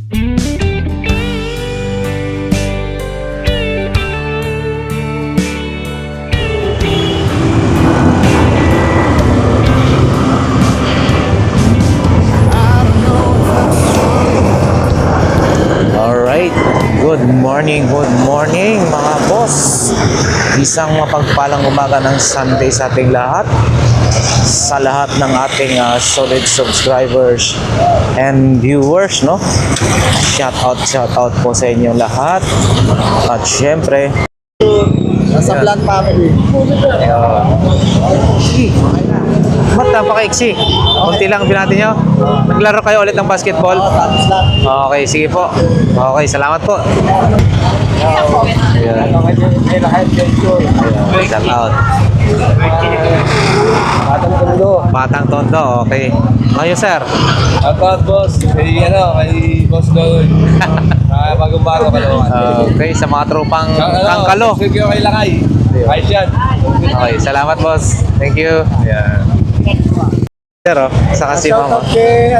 Good morning mga boss. Isang mapagpalang umaga ng Sunday sa ating lahat. Sa lahat ng ating solid subscribers and viewers, no? Shout out po sa inyo lahat. At syempre, sa Vlog Family. ba't napaka-iksi? Kunti lang binati nyo. Naglaro kayo ulit ng basketball? Okay, sige po. Okay, salamat po. Ayan. Shout out. Batang Tondo, okay. Ngayon, sir. About boss, kay boss Loloy. Bagong-bago Caloocan. Okay, sa mga tropang Kangkalo. Sige kayo kay Lakay. Ayos yan. Okay, salamat boss. Thank you. Ayan. Sir, sa kasima mo. Shoutout kay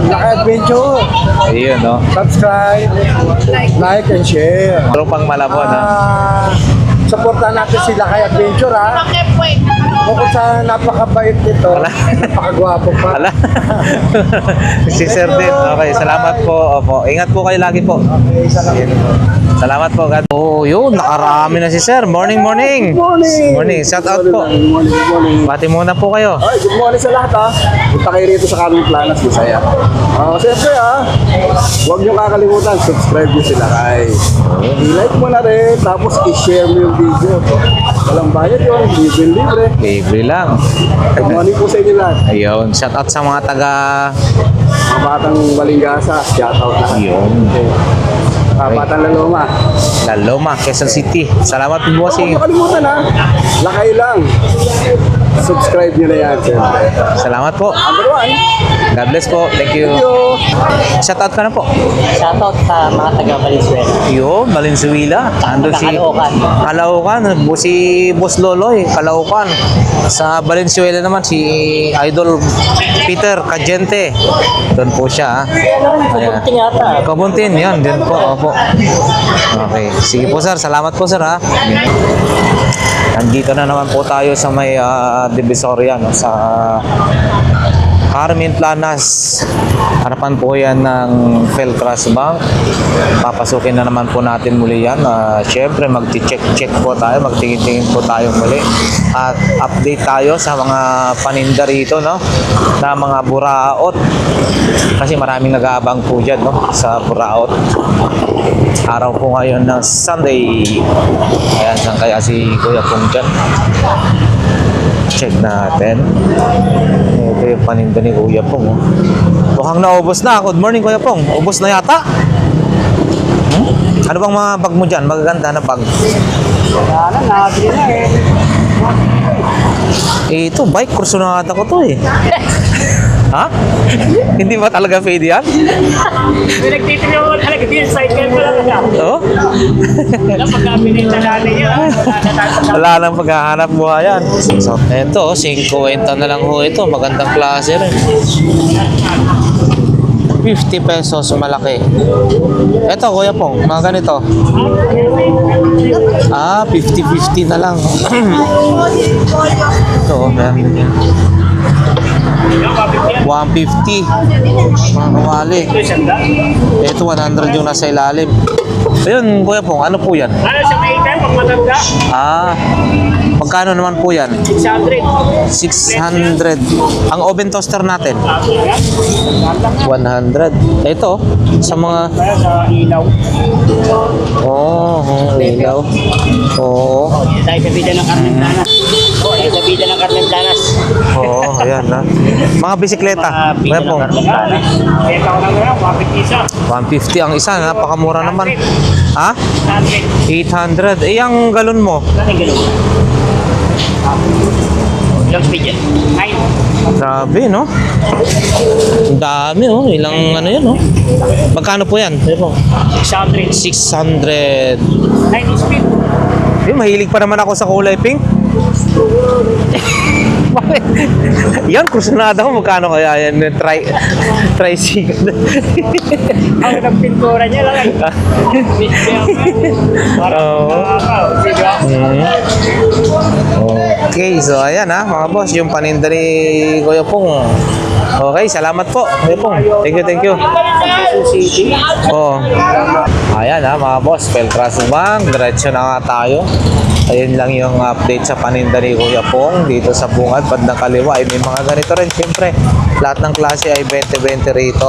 Lakay Adventure. Ayun, no? Subscribe, like and share. Tropang Malabon, ha? Supportan natin si Lakay Adventure, ha? Bukod sa napakabait nito, napakagwapo pa. Ala. Si Sir din. Okay, salamat po. Opo. Ingat po kayo lagi po. Okay, Salamat po. God. Oh, yun. Nakarami na si Sir. Morning. Morning. Shout out po. Good morning. Bati muna po kayo. Ay, good morning sa lahat, ha. Punta kayo rito sa Carmen Planas, Bisaya. Siyempre, huwag nyo kakalimutan, subscribe nyo sila kay. I-like mo na rin, tapos i-share mo yung video. Walang bayad yun, libre. Libre lang. Good morning po sa inyo lahat. Ayun. Shout out sa mga taga... Mga batang Balingasa, shout out na. Ayun. Batang Laloma. Laloma, Quezon City. Salamat po, Huwag bossing. nyo kalimutan, ha. Lakay lang. Subscribe nyo na yan, siyempre. Salamat po. Number 1. God bless po. Thank you. Shout out ka na po. Shoutout sa mga taga Valenzuela. Yun, Valenzuela. Ando si Caloocan. Si Boss Loloy, Caloocan. Sa Valenzuela naman si Idol Peter Cagente. Doon po siya. Ayan. Kunting ata. Kabuntin, yan. Din po. Opo. Okay. Sige po sir. Salamat po sir ha. Nandito na naman po tayo sa may Divisoria, no? Sa Carmen Planas. Harapan po yan ng Feltras Bank. Papasukin na naman po natin muli yan. Siyempre magti-check po tayo, magtingin-tingin po tayo muli. At update tayo sa mga paninda rito, no? Na mga buraot. Kasi maraming nag-aabang po dyan, no? Sa buraot. Araw po ngayon ng Sunday. Ayan, saan kaya si Kuya Pong dyan? Check natin. Ito yung paninda ni Kuya Pong. Oh. Mukhang naubos na. Good morning, Kuya Pong. Ubos na yata. Ano bang mga bag mo dyan? Magaganda na bag. Wala na, nabili na Ito, bike. Kurso na ata ko to eh. Ha? Hindi ba talaga fade yan? Pinagtitignan mo talaga din, cycle ko lang na. Oo? Wala pagkapinita natin yun. Wala nang paghahanap buhay yan. So, ito, 50 na lang ho ito. Magandang klase rin. 50 pesos malaki. Ito, Kuya Pong, mga ganito. 50-50 na lang. Ito, meron din. 150 mga kawali. Ito 100 yung nasa ilalim. Ayun, Kuya Pong, ano po yan? Ano sa may item, pag matanda? Magkano naman po yan? 600. 600. Ang oven toaster natin 100. Ito sa mga Sa ilaw. ilaw. Oo. Tayo sa bida ng Carmen Planas. Tayo sa bida ng Carmen Planas. Oo, ayan na. Mga bisikleta. Bida ng Carmen Planas. Ito ko lang ngayon, 150 isa. 150 ang isa, napakamura naman. Ha? 100. 800. Ang galon mo? Bakit ganun? Ilang speed yan? 9. Grabe, no? Ang dami, oh. Ilang ano yan, oh. Magkano po yan? 600. 600. 90 speed. Mahilig pa naman ako sa kulay pink. Yan, kursunada ko. Magkano kaya yan? Tricycle. Ang ng pintura niya lang. Oo. Okay, so ayan ha, mga boss, yung paninda ni Kuya Pong. Okay, salamat po, Kuya Pong. Thank you. Oh. Ayan ha, mga boss, Peltras Bank, diretso na nga tayo. Ayun lang yung update sa paninda ni Kuya Pong dito sa bungad, bandang kaliwa. Ay, may mga ganito rin, siyempre. Lahat ng klase ay 20-20 rito.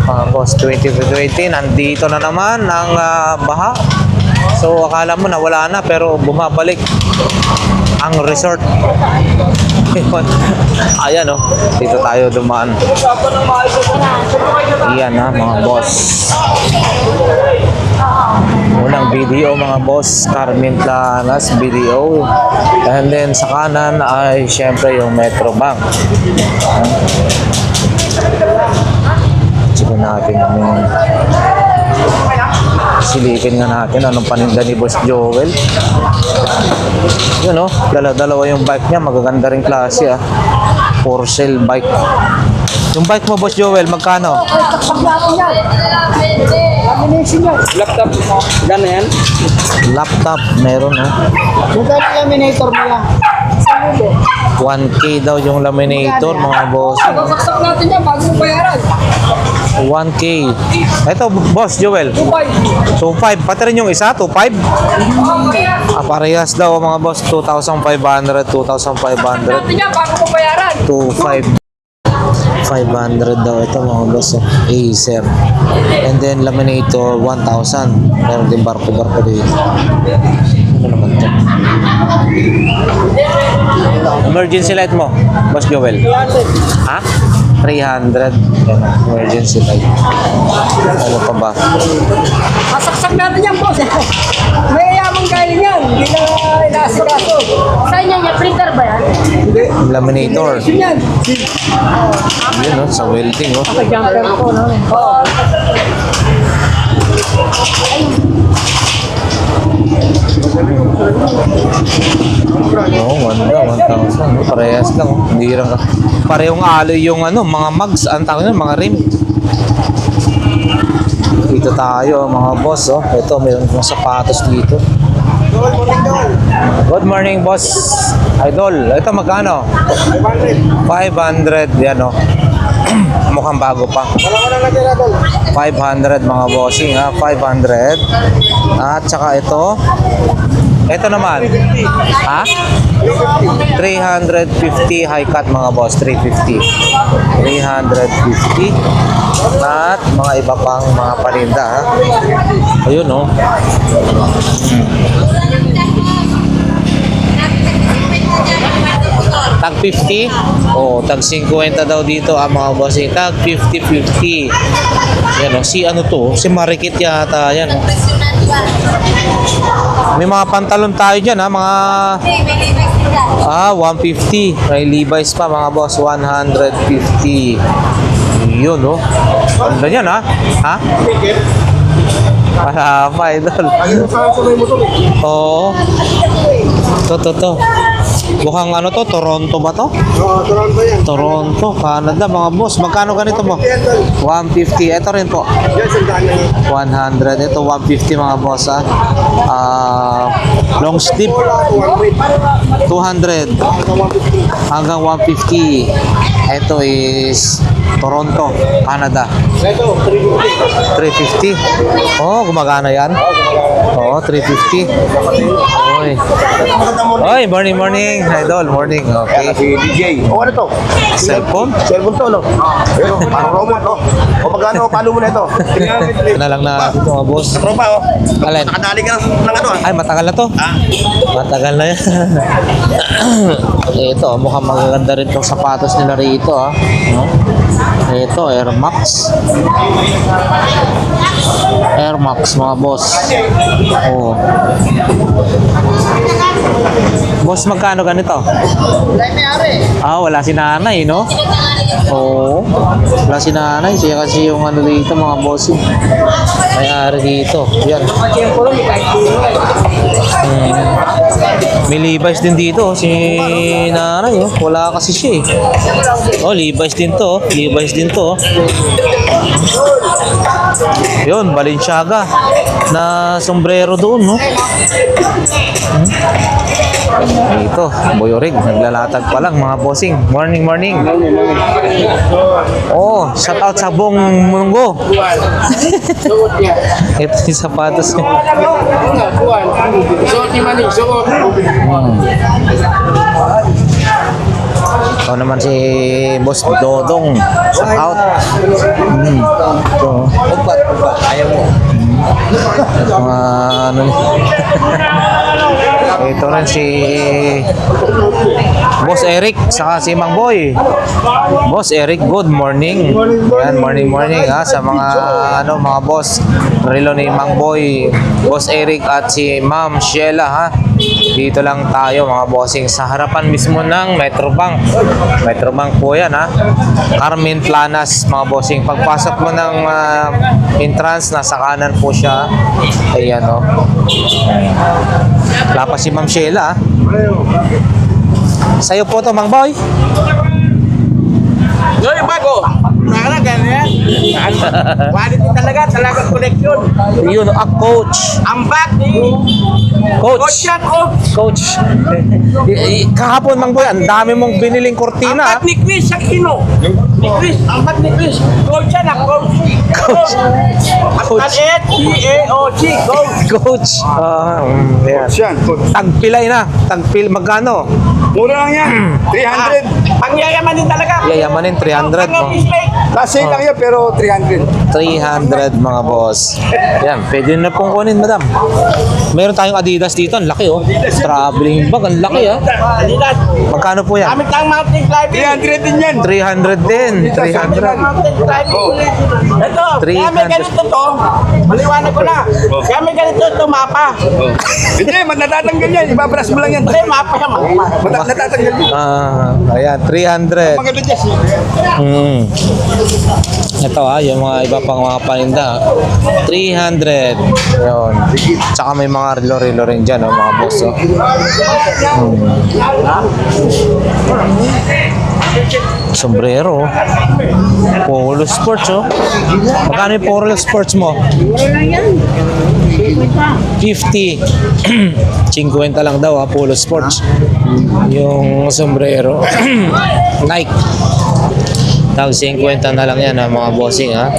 Mga boss, 20-20, nandito na naman ang baha. So, akala mo nawala na, pero bumabalik ang resort. Ayan oh, dito tayo dumaan. Ayan ha, mga boss. Unang video mga boss, Carmen Planas video. And then sa kanan ay syempre yung Metro Bank. Sige natin yung silipin nga natin anong paninda ni Boss Joel. Yun oh, dalawa yung bike niya, magaganda rin klase ah. For sale bike. Yung bike mo Boss Joel, magkano? Laptop, gano'n yan? Laptop, meron oh. Magkano laminator mo yan? 1K daw yung laminator mga boss. Saksak natin yan bago mo bayaran. 1K. Ito Boss Joel. 2.5, pati rin yung isa, 2.5. Parehas daw mga boss, 2,500, 2,500. Natin yan bago mo bayaran. 2,500 daw ito mga boss. Acer. And then laminator 1,000. Meron din barko dito. Ano naman to? Emergency light mo, Boss Joel. Ha? 300. Yan, emergency light. Ano pa ba? Masaksak natin yan, boss. May yamang galing yan. Hindi na inaasikaso. Saan yan? Yung printer ba yan? Laminator. Yun yan. Yun no, sa welding oh. Jumper ko, no? Oo. Oo, 1,000. Parehas lang oh. Hindi lang ka. Parehong aloy yung ano, mga mags, ang tawag nyo, mga rim. Dito tayo mga boss oh. Ito, mayroon mga sapatos dito. Good morning boss Idol. Ito magkano? 500. Yan oh. Mukhang bago pa. 500 mga bossing ha. 500. At saka ito. Ito naman. Ha? 350 high cut mga boss. 350. 350. At mga iba pang mga paninda ha. Ayun oh. Tag 50? Oh, tag 50 daw dito ang mga bossing. Tag 50-50. Yan o, si ano to? Si Marikit yata. Yan o. May mga pantalon tayo dyan ha. Mga 150. May Levi's pa mga boss. 150. Yun o. Ganda yan ha. Ha? Wala pa idol. Oo. To. Mukhang ano to? Toronto ba to? Oo, Toronto yan. Toronto, Canada mga boss. Magkano ganito mo? 150. Ito rin po. Yan, sandaan na yan. 100. Ito 150 mga boss ha. Long sleeve 200 hanggang 150. Ito is Toronto, Canada. Ito, 350. Oh, gumagana yan. Oo, 350. Oy, morning, idol, morning. Okay. si DJ. O ano to? Cellphone? Cellphone to, no? Ayun, parang robot, no? O magkano, palo mo na ito? Ito na lang na ito mga boss. Tropa, oh. Alin? Nakadali ka ng ano, Ay, matagal na to. Matagal na yan. Ito, mukhang magaganda rin itong sapatos nila rito. No? Ito, Air Max. Air Air Max mga boss. Oh. Boss, magkano ganito? Ah, wala si nanay, no? Oo. Wala si nanay. Siya kasi yung ano dito mga boss. May-ari dito. Yan. May Levi's din dito. Si nanay, oh. Wala kasi siya eh. Oh, Levi's din to. Levi's din to. Yun, Balenciaga na sombrero doon, no? Ito, Boyorig, naglalatag pa lang mga bossing. Morning, morning. Oh, shout out sa buong munggo. Ito yung sapatos niya. Ito naman si Boss Dodong. Shout out. Ito. Ayaw mo. Mga ano ito rin si Boss Eric saka si Mang Boy. Boss Eric, good morning. Yan, morning ha sa mga ano mga boss relo ni Mang Boy, Boss Eric at si Ma'am Sheila ha. Dito lang tayo mga bossing sa harapan mismo ng Metrobank. Metrobank po yan ha. Carmen Planas mga bossing. Pagpasok mo ng entrance, nasa kanan po siya. Ayan o. Wala pa si Ma'am Sheila ha. Sa'yo po to Mang Boy. Yoy, bago. Sana ganyan. Quality talaga collection. Yun, coach. Ang back ni Coach. Coach yan, coach. Coach. Kahapon Mang Boy, ang dami mong biniling Ang kortina. back ni Chris Aquino. Ni Chris, ang back ni Chris. Coach yan, coach. Coach. Coach. Coach. Coach. Coach. Ayan. Yan. Tagpilay na. Tagpil, magkano? Mura lang yan. 300. Pangyayaman din talaga. Yayamanin, 300 mo. Kasi lang yan pero 300. 300 mga boss. Yan, pwede na pong kunin, madam. Meron tayong Adidas dito, ang laki oh. Traveling bag, ang laki ah. Adidas. Magkano po yan? Gamit lang mountain climbing. 300 din yan. 300 din, 300. Mountain climbing. Ito, kaya 300. may ganito to. Maliwanag ko na. Kaya may ganito to, mapa. Hindi, natatanggal yan. Ibabras mo lang yan. Hindi, mapa siya, mapa. Natatanggal yan. Ayan, 300. Maganda dyan. Ito yung mga iba pang mga paninda. 300. Yun. Tsaka may mga relo-relo rin dyan, mga boss. Oh. Sombrero. Polo Sports, oh. Magkano yung Polo Sports mo? 50. 50 lang daw, Polo Sports. Yung sombrero. Nike. Tawag 50 na lang yan mga bossing ha.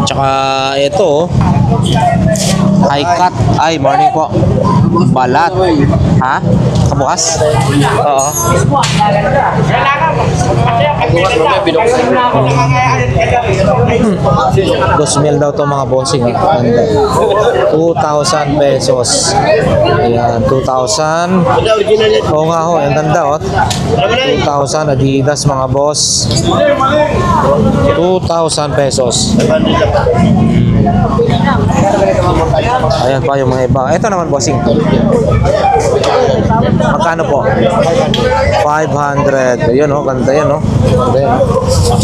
Tsaka ito high cut. Ay, morning po. Balat. Ha? Kabukas? Oo. $2,000 daw to mga bossing ha. 2,000 pesos. Ayan, 2,000. Oo nga ho, ang ganda oh. 2,000 Adidas mga boss. 2,000 pesos. Ayan pa yung mga iba. Ito naman bossing. Magkano po? 500. Ayun oh, ganda yan oh. Ganda yan.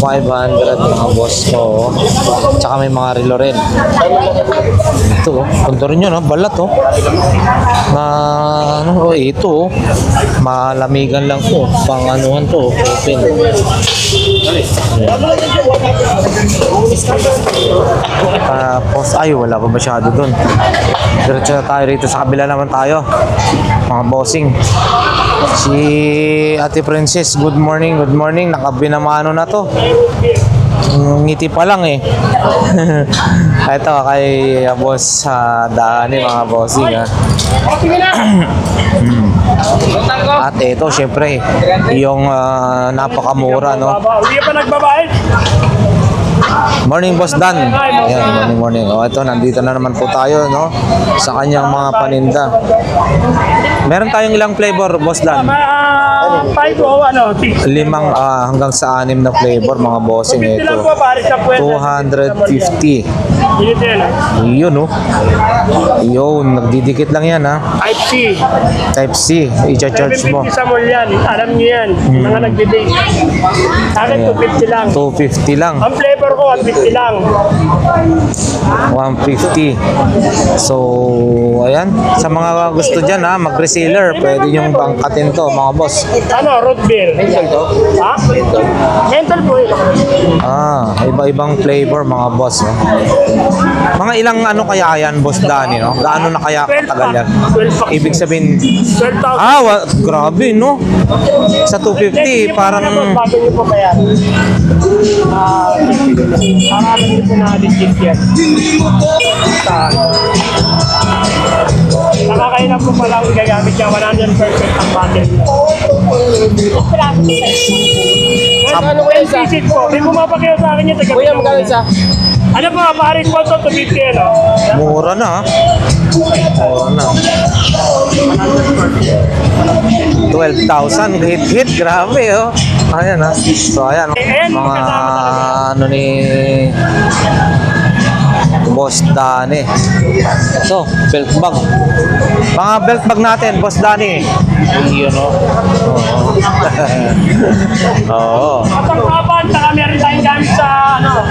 500 mga boss ko. Oh. Tsaka may mga relo rin. Ito oh. Ganda rin yun oh. Balat oh. Na ano oh, ito oh. Malamigan lang to. Pang anuhan to. Open. Tapos ay wala pa masyado dun. Diretso na tayo rito sa kabila naman tayo mga bossing. Si Ate Princess, good morning, nakabinamano na to. Ngiti pa lang eh. Ito kay boss sa Dani mga bossing ha. At ito syempre yung napakamura no. Hindi pa nagbabayad. Morning Boss Dan. Ayan, morning. O ito, nandito na naman po tayo no sa kanyang mga paninda. Meron tayong ilang flavor Boss Dan? 5 o ano? 5 hanggang sa 6 na flavor mga bossing ito. 250. Unit yan, Yun, oh. Yun, nagdidikit lang yan, ha. Type C. Type C, i-charge mo. 750 sa mall yan. Alam niyo yan. Mga nagbe-bake. Sa akin, 250 lang. 250 lang. Ang flavor ko, 150 lang. 150. So, ayan. Sa mga gusto dyan, ha, mag-resealer, pwede yung bangkatin to, mga boss. Ano, root beer. Mental to? Ha? Mental. Mental po eh. Iba-ibang flavor, mga boss. No? Mga ilang ano kaya yan, Boss Danny, no? Gaano na kaya 12 katagal yan? 12 pack. Ibig sabihin, 12,000. grabe, no? Sa 250, parang... Bago niyo po kaya. Para niyo po na legit yan. Nakakailan po pala ang gagamit niya 100% ang battery. Ano ko yung visit po? May bumapakita sa akin yung taga. Kuya, magkano isa? Ano po, Paris po ito, 250 ano? Mura na, ha? Mura na. 12,000, hit-hit, grabe, oh. Ayan, ha? So, ayan, mga ano ni Boss Danny. So, belt bag. Mga belt bag natin, Boss Danny. Yun, oh. Oo. Kapag kapan, saka meron tayong gamit sa ano?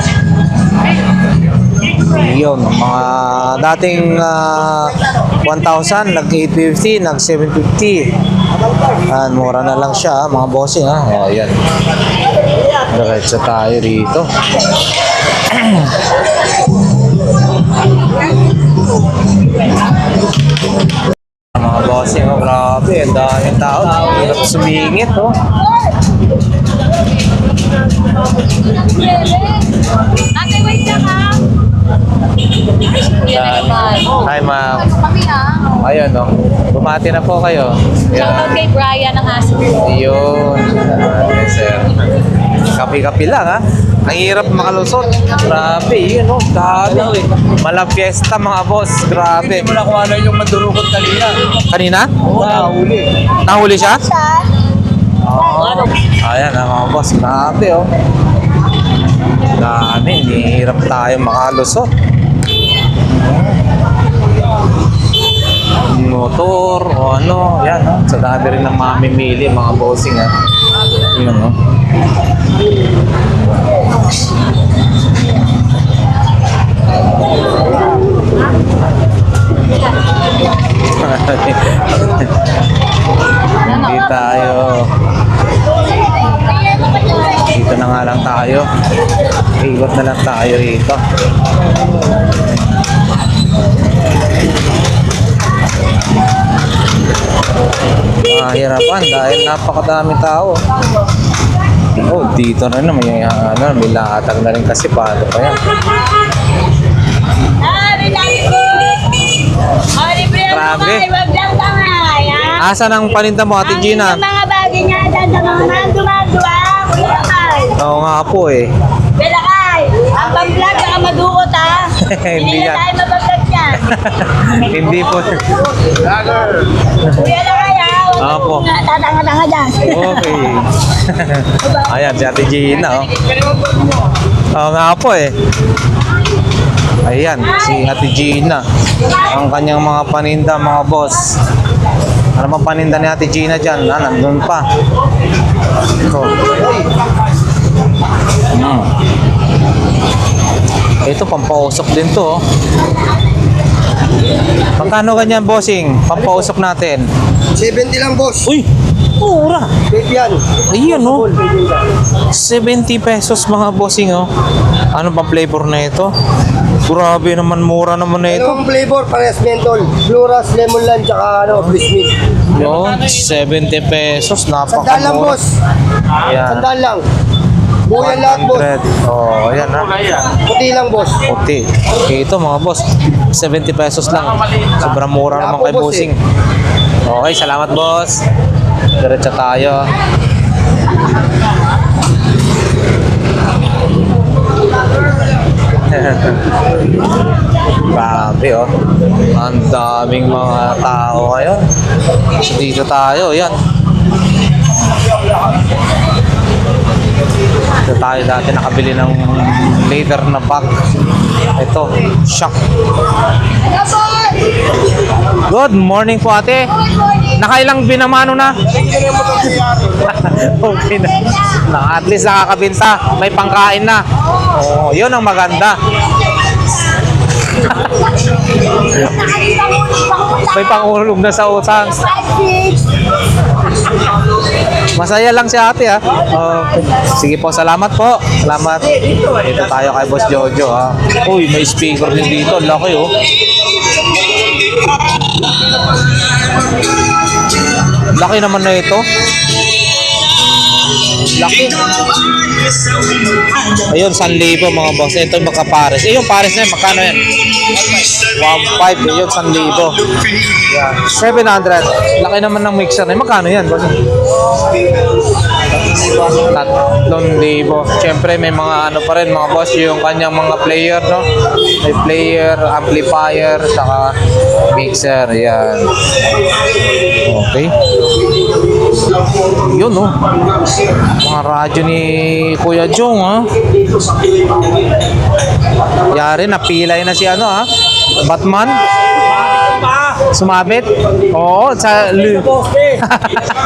Yun, mga dating 1,000, nag-850, nag-750. Mura na lang siya, mga bossing, ha. O, yan. Diretso tayo rito. Mga bossing, oh, grabe. Ang daming tao. Hirap sumingit, oh. Ate, wait lang ha. Yan na naman. Hi, ma'am. Kami ha. Ayun, no. Bumati na po kayo. Shoutout kay Brian ng Asin. Yun. Yes, sir. Kapi-kapi lang, ha? Ang hirap makalusot. Grabe, yun, no. Dami. Mala fiesta, mga boss. Grabe. Hindi mo na kung ano yung mandurukot kanina. Kanina? Oo, nahuli. Nahuli siya? Ayan, mga boss. Grabe, oh. Dami. Hirap tayo makalusot. Motor o ano, yan, ha? Sa dami rin ng mamimili, mga bossing, ha? Yun, no? Hindi tayo. Dito na nga lang tayo. Ikot na lang tayo rito. Mahirapan dahil napakadami tao. Oh, dito na may may lahatag na rin kasi paano pa yan. Grabe. Wag lang kamay, ha? Asan ang paninda mo, Ate Gina? Ang mga bagay niya dyan sa mga mandumandua, kuya kay. Oo nga po eh. Bela kay, ang pang-vlog saka madukot, ha? Hindi Hindi yan. na tayo mapag-vlog yan. Hindi po. Kuya na kaya, huwag Opo. nga tatanga-tanga dyan. Okay. Ayan, si Ate Gina, oh. Oo nga po eh. Ayan, si Ate Gina. Ang kanyang mga paninda, mga boss. Ano bang paninda ni Ate Gina dyan? Nandun pa. Ito. Ito, pampausok din to, oh. Magkano ganyan, bossing? Pampausok natin. 70 lang, boss. Uy! Mura! Big yan. Ayan, oh. 70 pesos, mga bossing, oh. Ano ba flavor na ito? Grabe naman, mura naman na ito. Anong flavor? Parehas mentol. Blue ras, lemon lang, tsaka fish meat. Yun, 70 pesos. Sandaan lang, Napakamura. boss. Ayan. Sandaan lang. Buyan lahat, boss. 100. Oh, ayan, ha. Puti lang, boss. Puti. Okay, ito, mga boss. 70 pesos lang. Sobrang mura Wala naman po, kay boss, bossing. Okay, salamat, boss. Diretso tayo. Grabe, oh. Ang daming mga tao ngayon. So, dito tayo, yan. Ito tayo dati nakabili ng leather na bag. Ito, shock. Good morning po ate. Nakailang binamano na? Okay na. At least nakakabinta. May pangkain na. Oh, yun ang maganda. May pangulog na sa utang. Masaya lang si ate ha. Okay. Sige po, salamat po. Salamat. Ito tayo kay Boss Jojo ha. Uy, may speaker din dito. Laki oh. Laki naman na ito. Laki. Ayun, 1,000 mga boss. Ito yung magka-pares. Eh, yung pares na yun, magkano yan? 1,500. Ayun, 1,000. Yan. 700. Laki naman ng mixer na yun. Magkano yan, boss? 3,000. Siyempre, may mga ano pa rin, mga boss, yung kanyang mga player, no? May player, amplifier, saka mixer. Yan. Okay. Yun, no? Mga radyo ni Kuya Jong, ha? Yari, napilay na si ano, ha? Batman? Sumabit? Oo, sa...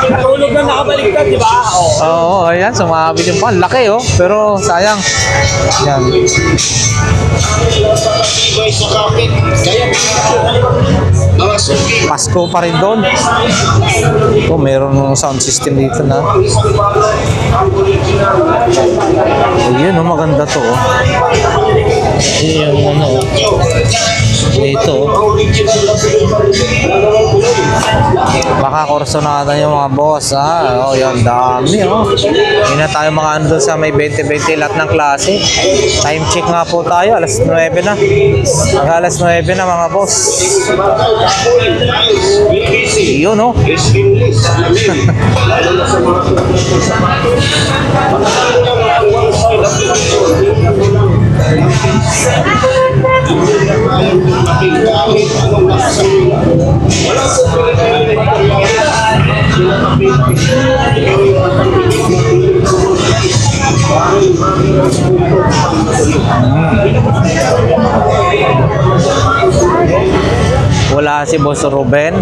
Natulog na nakabaliktad, di ba? Oo, ayan, sumabit yung pan. Laki, oh. Pero, sayang. Yan. Pasko pa rin doon. Oh, meron sound system dito na. Ayun, oh, maganda to, oh. Ayun, yung ano, oh. Dito, oh. Baka korso na natin yung mga boss, ha? Oh, yan, dami, oh. Hindi na tayo mga ano doon sa may 20-20 lahat ng klase. Time check nga po tayo, alas 9 na. Alas 9 na mga boss. Yun, oh. Wala si Boss Ruben.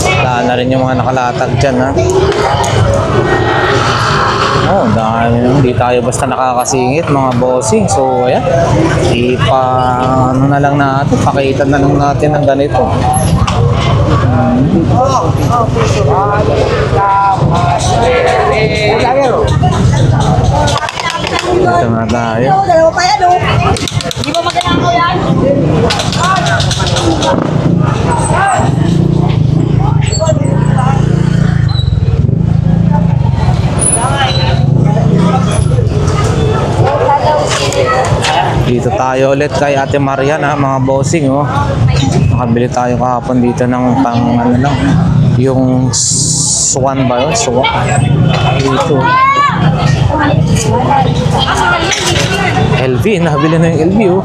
Wala na rin yung mga nakalatag dyan, ha? Oh, dahil hindi tayo basta nakakasingit mga bossing. So, ayan. Ano na lang natin, pakita na lang natin ng ganito. Ito na tayo. Dalawa pa yan, oh. Di ba magkakakaw yan? Dito tayo ulit kay Ate Marian, ha, mga bossing, oh. Nakabili tayo kahapon dito ng pang ano lang, yung swan ba yun? Swan. Dito. LV, nabili na yung LV, oh.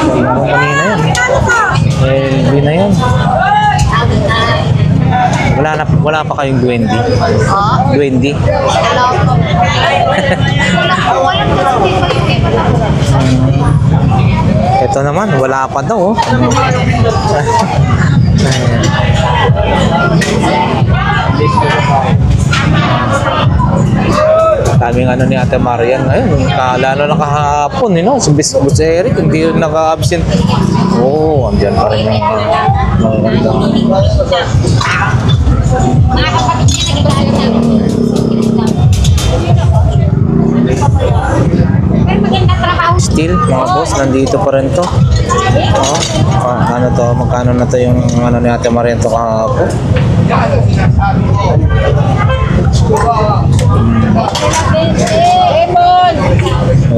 Hindi mo kanina yan. LV na yan. Wala pa kayong Duendi. Duendi. Ito naman, wala pa daw, oh. Daming ano ni Ate Marian ngayon. Lalo na kahapon, si Boss Eric, hindi yun naka-absent. Oo, andyan pa rin yung maganda. Still, mga boss, nandito pa rin to. Ano to, magkano na to yung ano ni Ate Marian to kahapon.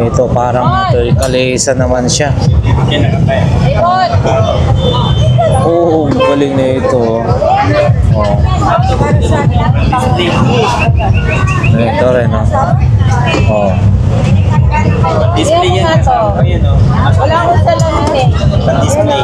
Ito parang kalesa naman siya. Oo, galing na ito. Oh. Ito rin, oh. Oh. Display yan. Wala akong salamin eh. Display.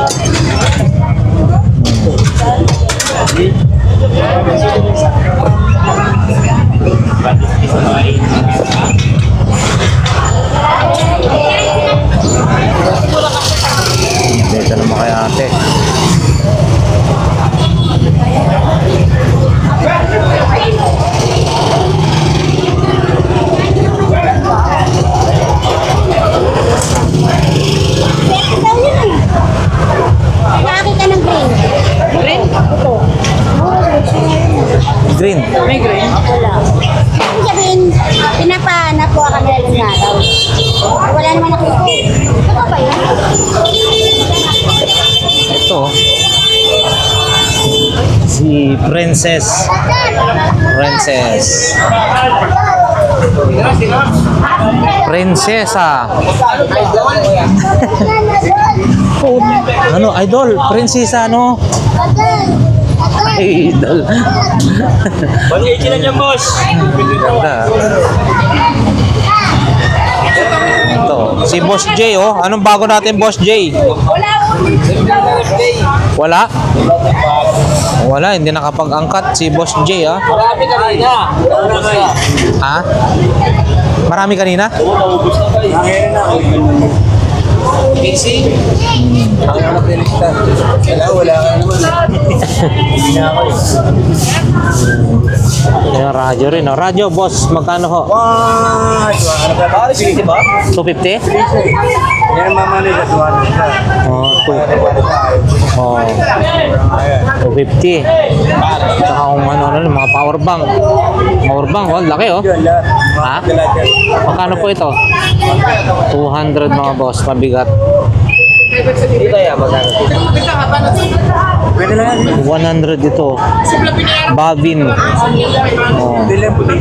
Princess. Prinsesa. Ano, idol? Prinsesa, no? Idol. 180 na dyan, boss. Ganda. Ito, si Boss J, oh. Anong bago natin, Boss J? Wala? Wala, hindi nakapag-angkat si Boss J, ah. Marami kanina. Ha? Marami kanina? Busy? Ang anak nilista. Wala ka naman. Hindi na ako. Yung radyo rin, oh. Radyo, boss, magkano ho? Wow! Ano ba? Bakit sila, ba? 250? Yan mama nila, tuwan nila. Oh, 250. Saka kung ano, mga power bank. Power bank, oh, laki, oh. Yun, lahat. Ha? Magkano po ito? 200 mga boss, mabigat. Dito yan, magkano? Pwede lang yan. 100 ito. Bavin. Oh. Bilang puti.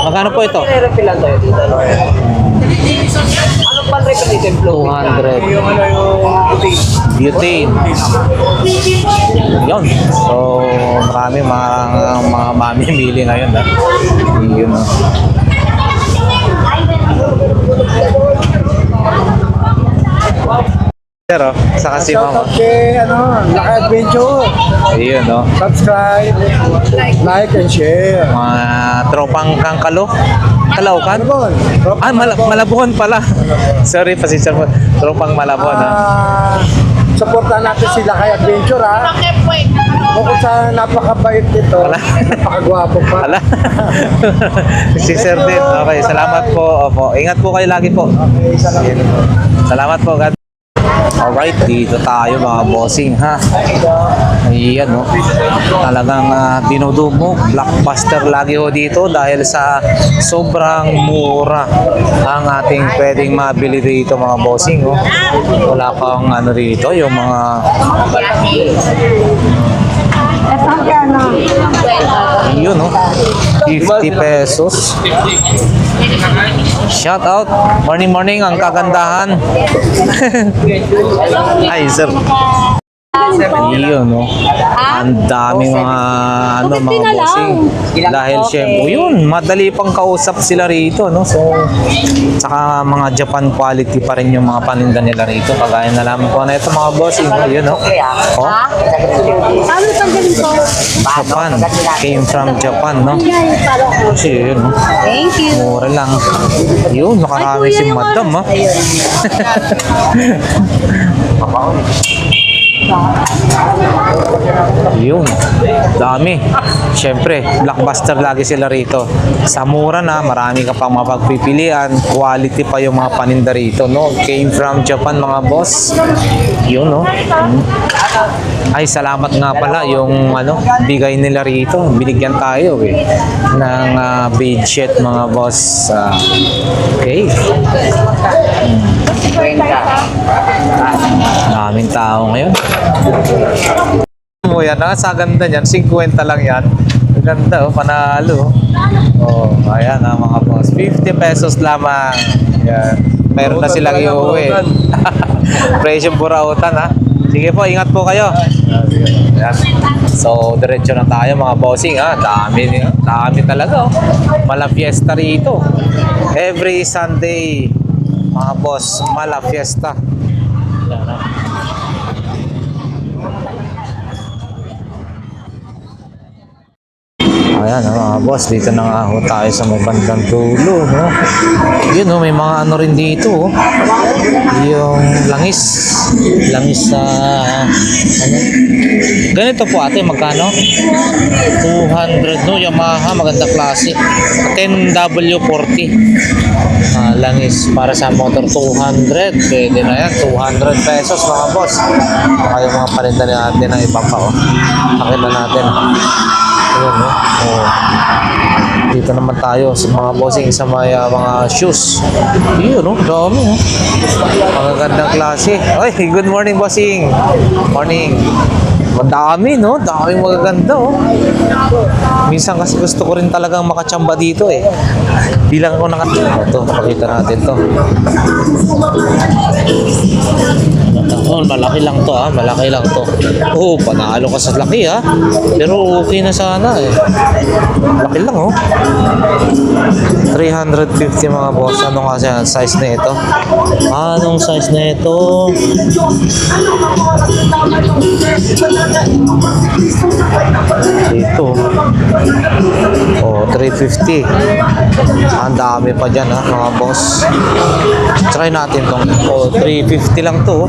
Magkano po ito? Pilan tayo dito. Anong pan rate ng templo? 200. Yung ano yung puti. Butane. Yun. So, marami mga mamimili ngayon. Ha? Yun. Oh. Pero, saka si Mama. Shoutout kay, Laki Adventure. Ayun, no? Subscribe, like, and share. Mga tropang kangkalo. Kalaukan? Malabon. Ah, Malabon pala. Sorry, pasensya mo. Tropang Malabon, ha? Supportan natin sila kay Adventure, ha? Bukod sa napakabait nito, napakagwapo pa. Wala. Si Sir din. Okay, salamat po. Opo. Ingat po kayo lagi po. Okay, salamat. Salamat po. God. Alright, dito tayo mga bossing, ha? Ayan, no? Talagang dinudumog. Blockbuster lagi ho dito dahil sa sobrang mura ang ating pwedeng mabili dito mga bossing, oh. Wala pang ano dito, yung mga yun, no? 50 pesos. Shout out. Morning, ang kagandahan. Ay, sir. Yun, no? Ang daming mga bossing. Dahil syempre, yun, madali pang kausap sila rito, no? So, saka mga Japan quality pa rin yung mga paninda nila rito. Kagaya na lamang ko na ito mga bossing. Yun, no? Oh, Ano itong ganito? Japan. Came from Japan, no? Kasi yun, no? Thank you. Mura lang. Yun, nakarami si madam, ha? Yun, dami. Siyempre, blockbuster lagi sila rito. Sa mura na, marami ka pang mapagpipilian. Quality pa yung mga paninda rito, no? Came from Japan, mga boss. Yun, no? Ay, salamat nga pala yung bigay nila rito. Binigyan tayo ng bedsheet, mga boss. Okay. Daming tao ngayon. Mo yan, sa ganda niyan, 50 lang yan. Ganda, panalo. Oh, ayan mga boss. 50 pesos lamang. Yan. Meron na silang iuwi. Presyong burautan, ha. Sige po, ingat po kayo. Yan. So, diretso na tayo mga bossing, ha. Dami talaga, oh. Mala fiesta rito. Every Sunday, mga boss, mala fiesta. Yan, ha. Ayan, mga boss, dito na nga ho tayo sa may bandang dulo, no? Yun, no, may mga rin dito, oh. Yung langis sa ganito po ate, magkano? 200, no? Yamaha, maganda klase. 10W40 langis para sa motor, 200. Pwede na yan, 200 pesos mga boss. Saka yung mga paninda natin ng iba pa, oh. Nakita natin. Ayun, no? Oh. Dito naman tayo sa mga bossing sa mga shoes. Yun, no? Dami, no? Mga gandang klase. Oy, good morning, bossing. Morning. Madami, no? Daming magaganda, oh. Minsan kasi gusto ko rin talagang makachamba dito, eh. Bilang ako ito, pakita natin to. Oh, malaki lang to, ha? Malaki lang to. Oh, panalo ka sa laki, ha? Pero okay na sana, eh. Laki lang, oh. 350 mga boss. Ano kasi ang size na ito? Anong size na ito? Ito. Oh, 350. Ang dami pa dyan, ha, mga boss. Try natin tong. Oh, 350 lang to.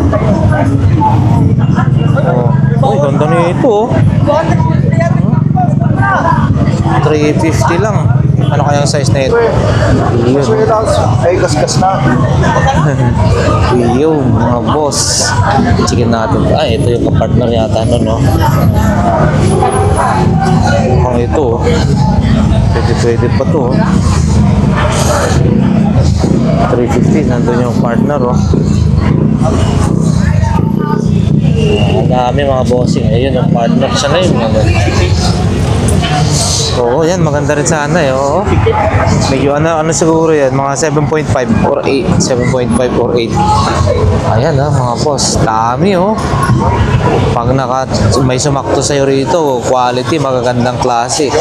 Oh, ay, ganda nito, oh. 350 lang. Ano kaya ang size na ito? Yun. Ay, gasgas na. Yun, mga boss. Sige natin. Ay, ito yung kapartner yata nun, no? Mukhang ito. Pwede pa to. 350, nandun yung partner, oh. Ang dami mga bossing. Ayun, yung partner siya na yun. Oo, yan. Maganda rin sana, eh. Oo. Medyo ano siguro yan. Mga 7.5 or 8. 7.5 or 8. Ayan, ha, mga boss. Dami, oh. Pag may sumakto sa'yo rito, quality, magagandang klase.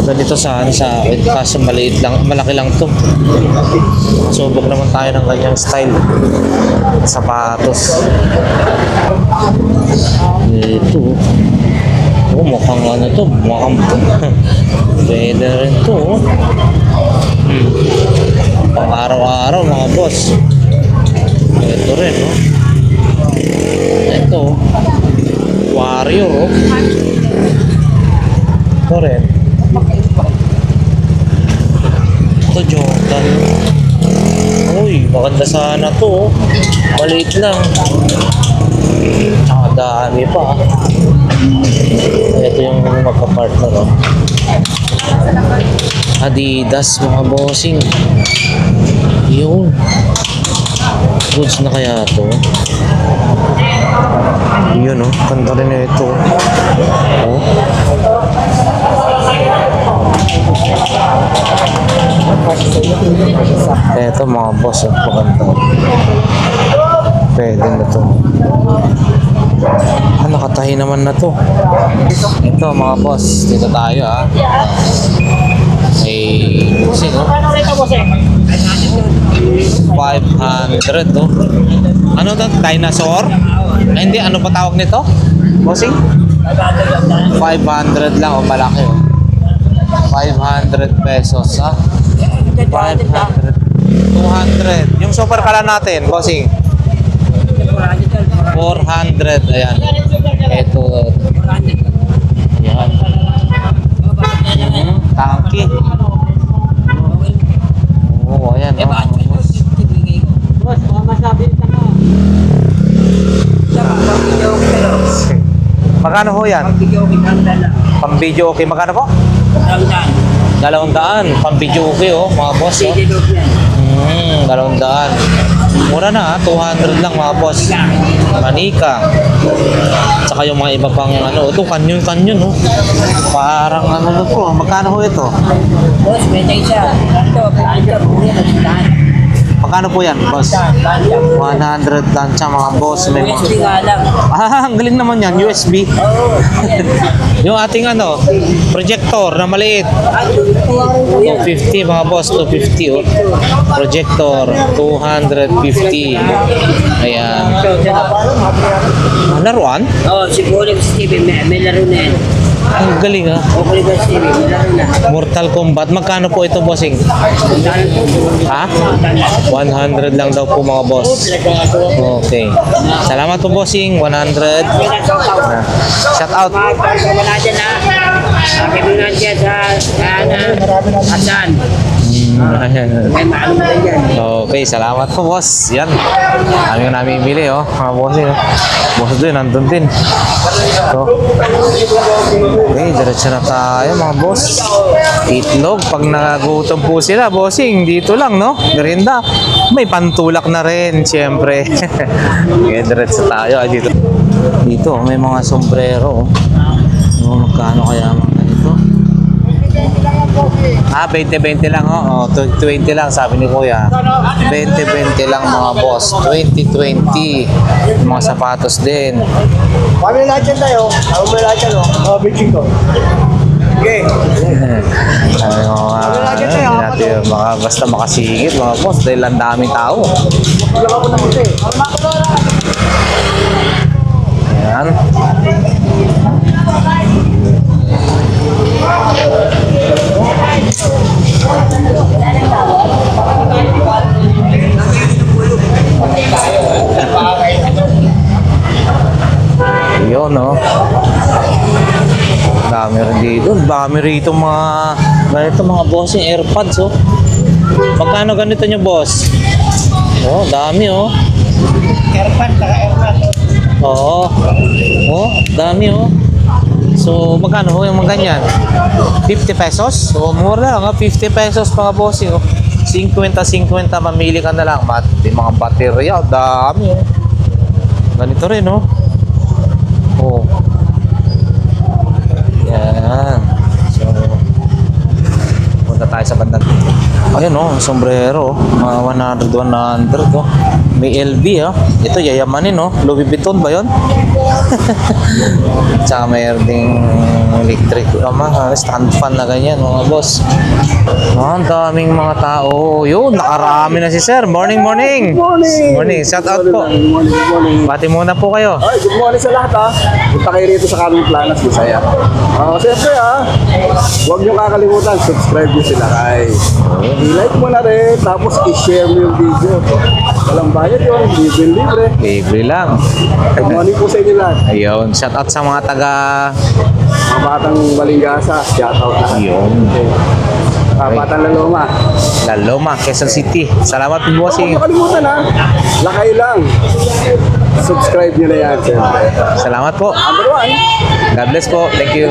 Ganito sana sa akin, kaso maliit lang, malaki lang to. Subok naman tayo ng ganyang style. Sapatos. Ito. Oh, mukhang ano to, mukhang pwede rin to. Pang araw-araw mga boss. Ito rin, no? Ito. Warrior, oh. Ito rin. Ito Jordan. Uy, maganda sana to, oh. Maliit lang. Tsaka dami pa. Ito yung magka-partner, oh. Adidas, mga bossing. Yun. Goods na kaya to. Yun, oh. Ganda rin na ito. Oh. Eto mga boss, maganda. Pwede na to. Nakatahi naman na to. Ito mga boss, dito tayo, ha. May sino? 500, no? Ano to? Dinosaur? Ay, hindi, ano pa tawag nito? Bossing? 500 lang, o malaki, oh. 500 pesos, ha? 500. 200. Yung super kala natin, bossing. 400. Ayan. Ito. Ayan. Tangki. Oo, ayan. Magkano ho yan? Pang video okay. Magkano po? 200. Pang video okay, oh, mga boss, oh. 200. Mura na, 200 lang, mga boss. Manika. Tsaka yung mga iba pang ano, ito kanyon, oh. Parang ano na po. Magkano ho ito? Boss, may tayo siya. Magkano po yan, boss? 100 lang siya, mga boss. May mga... USB nga lang. Ah, ang galing naman yan, USB. Oo. Yung ating ano, projector na maliit. 250, mga boss, 250, oh. Projector, 250. Ayan. Laruan? Oo, siguro si TV, may laro na yan. Ang galing, ha. Okay ba si TV, may laro na. Mortal Kombat. Magkano po ito, bossing? Ha? 100 lang daw po, mga boss. Okay. Salamat po, bossing. 100. Shout out. Wala dyan ha. Sabi mo na dyan sa ano, Asan? Okay, salamat po boss. Yan. Kami yung namimili oh. Mga boss yun. Boss doon, nandun din. So, okay, diretso na tayo mga boss. Itlog, pag nagutom po sila, bossing, dito lang no? Merinda. May pantulak na rin, siyempre. Okay, diretso tayo. Dito. Dito, may mga sombrero. Magkano kaya mga ganito? 20-20 lang oh. 20 lang sabi ni Kuya. 20-20 lang mga boss. 20-20. Mga sapatos din. Kami lahat yan tayo. Kami lahat yan o. Bitching ko. Okay. Sabi ko hindi natin mga basta makasingit mga boss dahil ang daming tao. Ayan. Yun, no? Dami rin dito. Dami rito mga ganito mga boss yung AirPods, oh. Magkano ganito nyo, boss? Oh, dami, oh. Oo. Oh, dami, oh. So, magkano ho yung mga ganyan? 50 pesos? So, mura lang, ha? 50 pesos mga bossing, oh. 50-50, mamili ka na lang. Mga baterya, dami, oh. Ganito rin, oh. Oh. Yan. So, punta tayo sa bandang. Ayun oh, sombrero. Mga 100, oh. May LV, oh. Ito, yayamanin, oh. Louis Vuitton ba yun? Tsaka mayroon ding electric, stand fan na ganyan, mga boss. Ang daming mga tao. Yun, nakarami na si sir. Morning, morning. Morning. Shout out po. Morning. Bati muna po kayo. Ay, good morning sa lahat ha. Punta kayo rito sa Carmen Planas, Bisaya. Siyempre huwag nyo kakalimutan, subscribe nyo sila kay. I-like mo na rin, tapos i-share mo yung video. Walang bayad yun, libre. Libre lang. Good morning po sa inyo lahat. Ayun, shout out sa mga taga Mga batang Balingasa, shout out na. Ayun. Batang Laloma. Laloma, Quezon City. Salamat po Huwag bossing. nyo kalimutan ha. Lakay lang. Subscribe nyo na yan, siyempre. Salamat po. Number 1. God bless po. Thank you.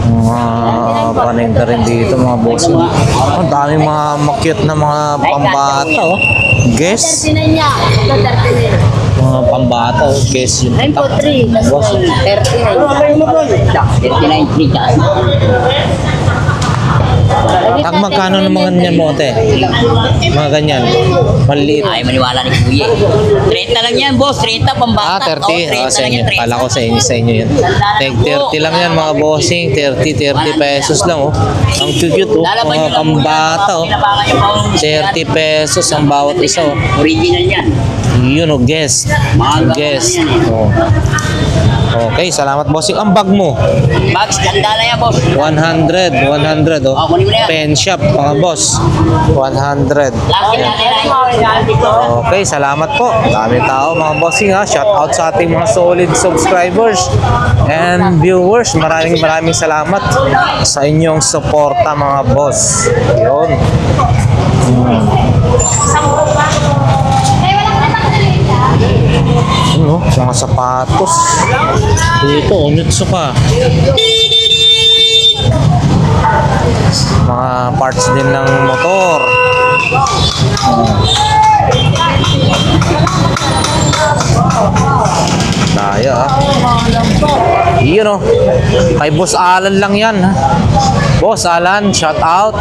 Mga paninda rin dito mga boss. Ang daming mga makyut na mga pambata oh. Guess? Mga pambata oh. Guess yun. 9 Boss. 39. Ang magkano ng mga ganyan mo, te? Mga ganyan. Maliliit. Ay, maniwala ni Kuya. 30 lang yan, boss. 30 pambata. 30. 30 Sa lang inyo. yan, 30. Kala ko sa inyo yan. Tag 30 lang yan mga bossing. 30 pesos lang oh. Ang cute oh. Lalaban Mga nyo lang, pambata oh. pinabangan yung pang- 30 pesos ang bawat isa oh. Original yan. Yun oh, guess. Guess. Oh. Okay, salamat bossing. Ang bag mo? Bags, ganda na yan, boss. 100 oh. Oh, kunin mo na yan. Pen shop mga boss. 100. Laki natin na Okay, salamat po. Dami tao mga bossing ha. Shout out sa ating mga solid subscribers and viewers. Maraming salamat sa inyong suporta mga boss. Yun. Ano? Mga sapatos. Dito, Onitsu pa. Mga parts din ng motor. Tayo Yun oh. Kay Boss Alan lang yan ha. Boss Alan, shout out.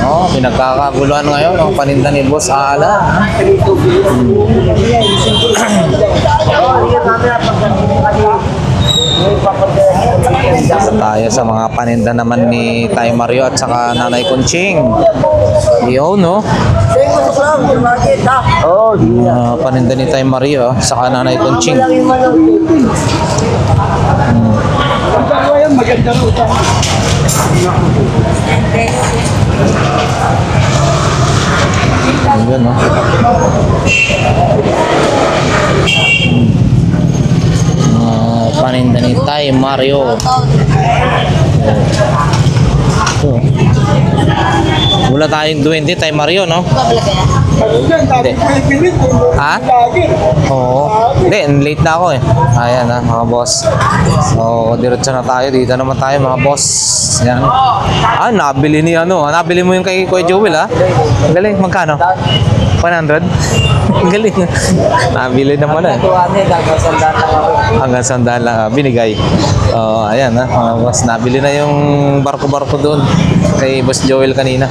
Oh, pinagkakaguluhan ngayon ang paninda ni Boss Alan. Tayo sa mga paninda naman ni Tay Mario at saka Nanay Conching. Yun no. Paninda ni Tay Mario at saka Nanay Conching. Yun no. paninda ni Tay Mario. Oh. Wala tayong 20 Tay Mario, no? Hindi. Ha? Oo. Hindi, late na ako eh. Ayan ha, mga boss. So, diretso na tayo. Dito naman tayo, mga boss. Yan. Ah, nabili ni ano. Nabili mo yung kay Kuya Joel, ha? Ang galing. Magkano? 100? Ang galing. Nabili naman eh. Hanggang sandaan lang. Binigay. Ayan ha, mga boss. Nabili na yung barko-barko doon kay Boss Joel kanina.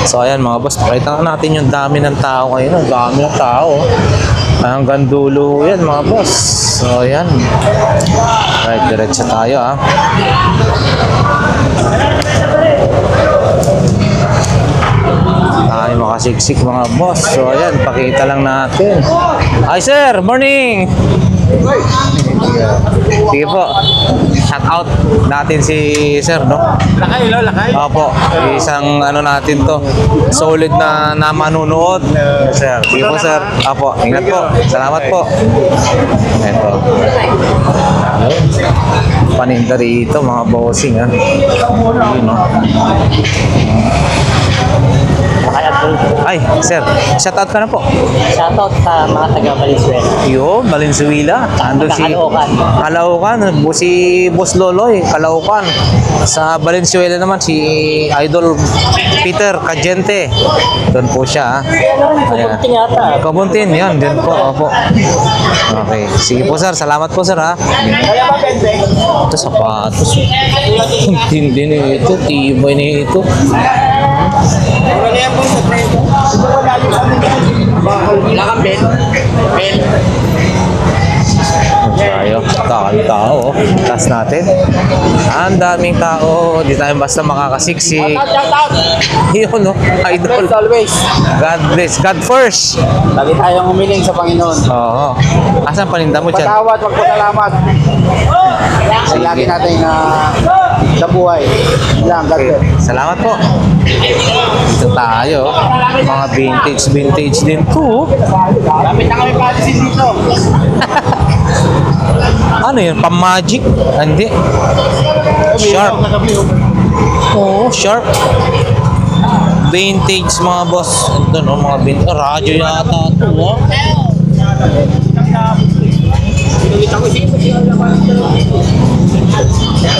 So, ayan mga boss. Pakita natin yung dami ng tao ngayon. Ang dami ng tao. Hanggang dulo yan mga boss. So, ayan. Right, diretso tayo ha. Tayo makasiksik mga boss. So, ayan. Pakita lang natin. Hi, sir. Morning. Sige po. Shout out natin si sir, no? Lakay, lo, lakay. Opo. Isang ano natin to. Solid na manunood. Sir. Sige po, sir. Opo. Ingat po. Salamat po. Ito. Paninda rito, mga bossing, ha? Yun, no? Ay, sir, shout out ka na po. Shoutout sa mga taga Valenzuela. Yo, Valenzuela. Ando si Calaucan. Si Boss Loloy, Calaucan. Sa Valenzuela naman si Idol Peter Cagente. Doon po siya. Ayan. Kabuntin, yan. Din po. Opo. Okay. Sige po, sir. Salamat po, sir, ha. Ito, sapatos. Hindi na ito. Tibay na ito. Wala kang bed? Bed? Tayo. Tao. Tas natin. Ang daming tao. Di tayo basta makakasiksik. Yun, no? Idol. Always. God bless. God first. Lagi tayong humiling sa Panginoon. Oo. Asan paninda mo dyan? Patawad, magpasalamat. Lagi natin sa buhay. Lang, Okay. Salamat po. Dito tayo. Mga vintage din to. Lapit na kami policy dito. Ano yun? Pam-magic? Hindi. Sharp. Oo, sharp. Vintage mga boss. Ito no, mga vintage. Radyo yata ito. Oh.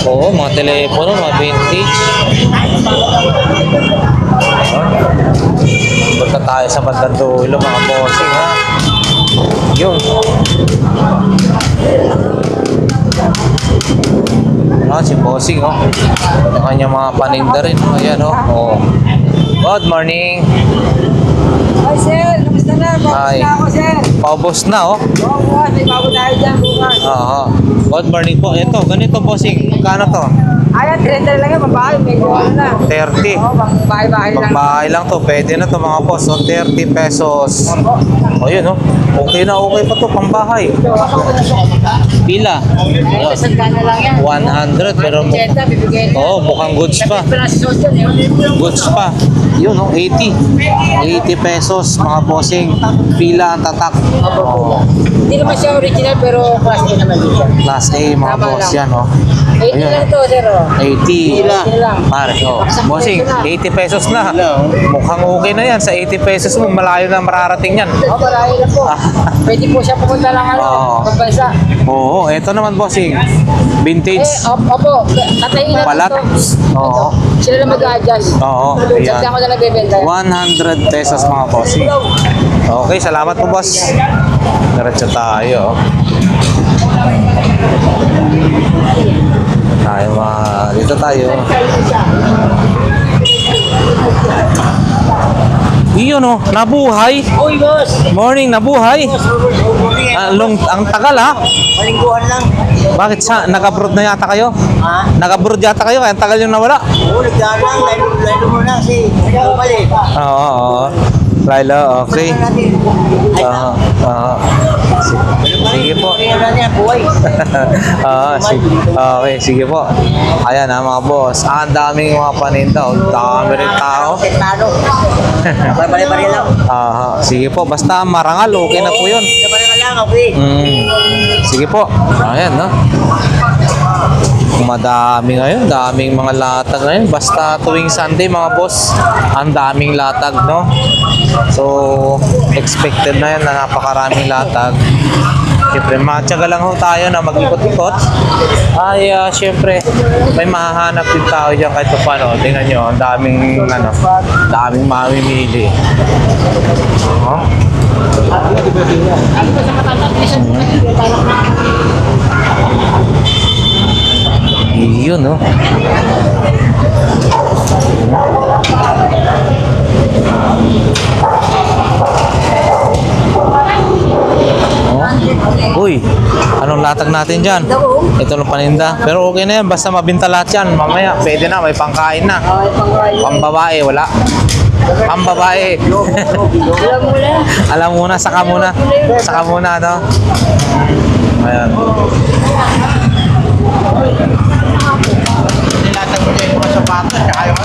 Oo, mga telepono, mga vintage. Punta tayo sa bandang dulo, mga bossing, ha? Yun. Si bossing, oh. Yung kanyang mga paninda rin. Ayan, oh. Oh. Good morning. Hi, sir. Kamusta na? Hi. Kamusta ako, sir? Paubos na, oh. Oo, bukas. May bago tayo dyan bukas. Oo. Good morning po. Ito, ganito, bossing. Kano to? Ayan, 30 lang yan. Mabahay. May gawa na. 30. Oo, bahay-bahay lang. Magbahay lang to. Pwede na to, mga boss. So, 30 pesos. O, yun, oh. Okay na, okay pa to. Pambahay. Pila? Oh, Sandaan na lang yan. 100. Pero, Bibigay na. mukhang goods pa. Pesos yan, eh. Goods pa. Yun, oh, 80. 80 pesos, mga bossing. Pila ang tatak. Oh, Hindi naman siya original pero class A naman din siya. class A, mga Tama boss lang. yan, oh. 80 lang to, sir. Oh. 80. lang. Pare, oh. Bossing, 80 pesos na. Mukhang okay na yan. Sa 80 pesos mo, malayo na mararating yan. Oo, marami lang po. Pwede po siya pumunta lang Oo. pagbansa. Oo, eto naman, bossing. Vintage. Opo, tatayin na Palat. Oo. Sila na mag-a-adjust. Oo, Diyan ayan. ako na nagbebenta. 100 pesos, mga bossing. Okay, salamat po, boss. Diretso tayo. Dito tayo. Iyon, oh, nabuhay. Uy, boss! Morning, nabuhay. Ang tagal, ha? Malingguhan lang. Bakit nag-abroad na yata kayo? Ha? Nag-abroad yata kayo, kaya ang tagal yung nawala. Oo, nagdaan lang. Lalo mo na kasi bumalik. Oo. So, Milo, okay. Sige po. Okay, sige po. Ayan ha mga boss. Ang daming mga paninda. Ang dami rin tao. Bari-bari lang. Sige po. Basta marangal, okay na po yun. Bari lang, okay. Sige po. Ayan, no? Madami ngayon. Daming mga latag ngayon. Basta tuwing Sunday, mga boss, ang daming latag, no? So, expected na yan na napakaraming latag. Siyempre, matyaga lang ho tayo na mag-ikot-ikot. Ay, siyempre, may mahahanap din tao dyan kahit paano. Tingnan nyo, ang daming, daming mamimili. Oh. Yun, no? Uy, anong latag natin dyan? Ito lang paninda. Pero okay na yan, basta mabinta lahat yan. Mamaya, pwede na, may pangkain na. Pambabae, wala. Pambabae. Alam muna, saka muna. Saka muna, no? Ayan. Nilatag mo yung mga sapatos, tsaka yung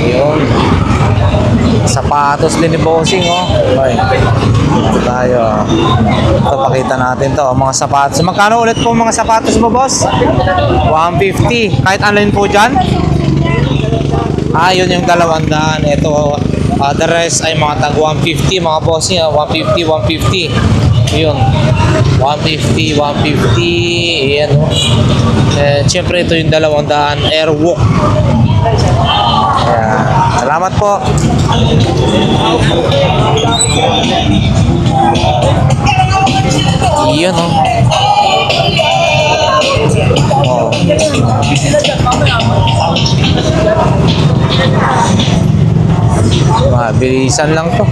yun. Sapatos din ni Bossing, oh. Okay. Tayo. Ito, pakita natin to. Mga sapatos. Magkano ulit po mga sapatos mo, boss? 150. Kahit alin po dyan? Yun yung 200. Ito, the rest ay mga tag 150, mga Bossing. 150, 150. Yun. 150, 150. Ayan, oh. Siyempre, ito yung 200. Airwalk. Ayan. Salamat po. Iyon, oh. Oh. Mabilisan lang to.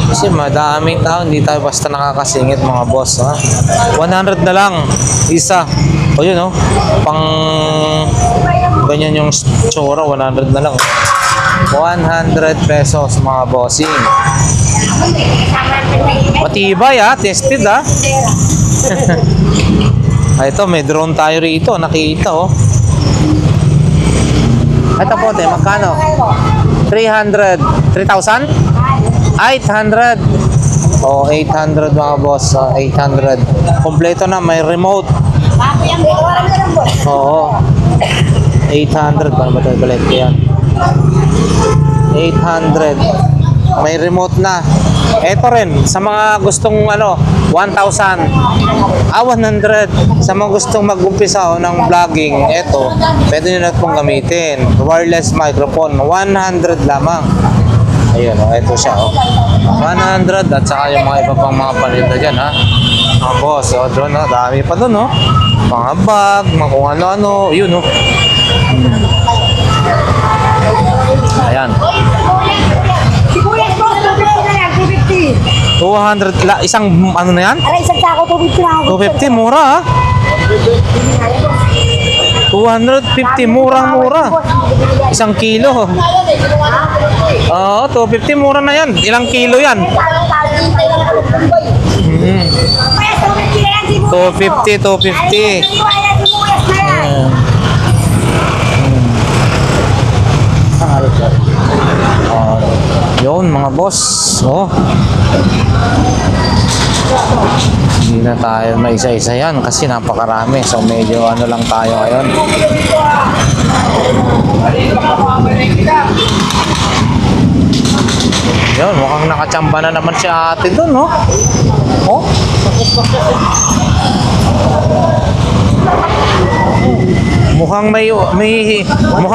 Kasi madaming tao, hindi tayo basta nakakasingit mga boss, ha. 100 na lang isa. O yun, oh. Pang ganyan yung tsura, 100 na lang. 100 pesos mga bossing. Matibay, ha. Tested, ha. Ito, may drone tayo rito. Nakita, oh. Ito po, te, magkano? 300. 3,000? 800. Oh, 800 mga boss. 800. Kompleto na, may remote. Oo. 800. Paano ba ito balik? Yan. 800. May remote na. Ito rin, sa mga gustong 1,000. 100. Sa mga gustong mag-umpisa ng vlogging, ito, pwede nyo na itong gamitin. Wireless microphone, 100 lamang. Ayun, ito siya, 100 at saka yung mga iba pang mga paninda dyan, ha. Mga boss, doon, dami pa doon, mga bag, mga kung ano-ano, yun, Ayan. Sibuyas po, 250 na yan, 250. 200, isang ano na yan? Aray, isang sako, 250 na ako. 250, mura, ha. 250, murang-mura. Isang kilo. Oo, 250, mura na yan. Ilang kilo yan? 250, 250. Yun mga boss. Hindi na tayo maisa-isa yan kasi napakarami. So medyo lang tayo ngayon. Yun, mukhang nakachamba na naman si ate dun, Oh. Mukhang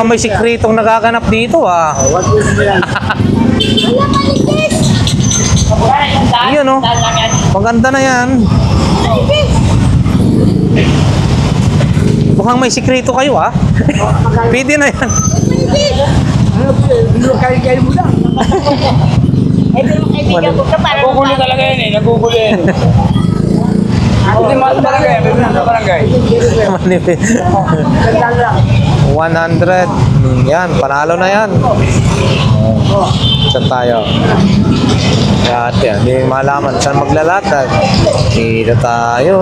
may sikretong nagaganap dito, Yun, maganda na yan. Mukhang may sikreto kayo, Pwede na yan. Nagugulo talaga yan nagugulo yan. Hindi mo sa barangay, sa barangay. 100. Yan, panalo na yan. Saan tayo? Yan, hindi malaman saan maglalatag. Dito tayo.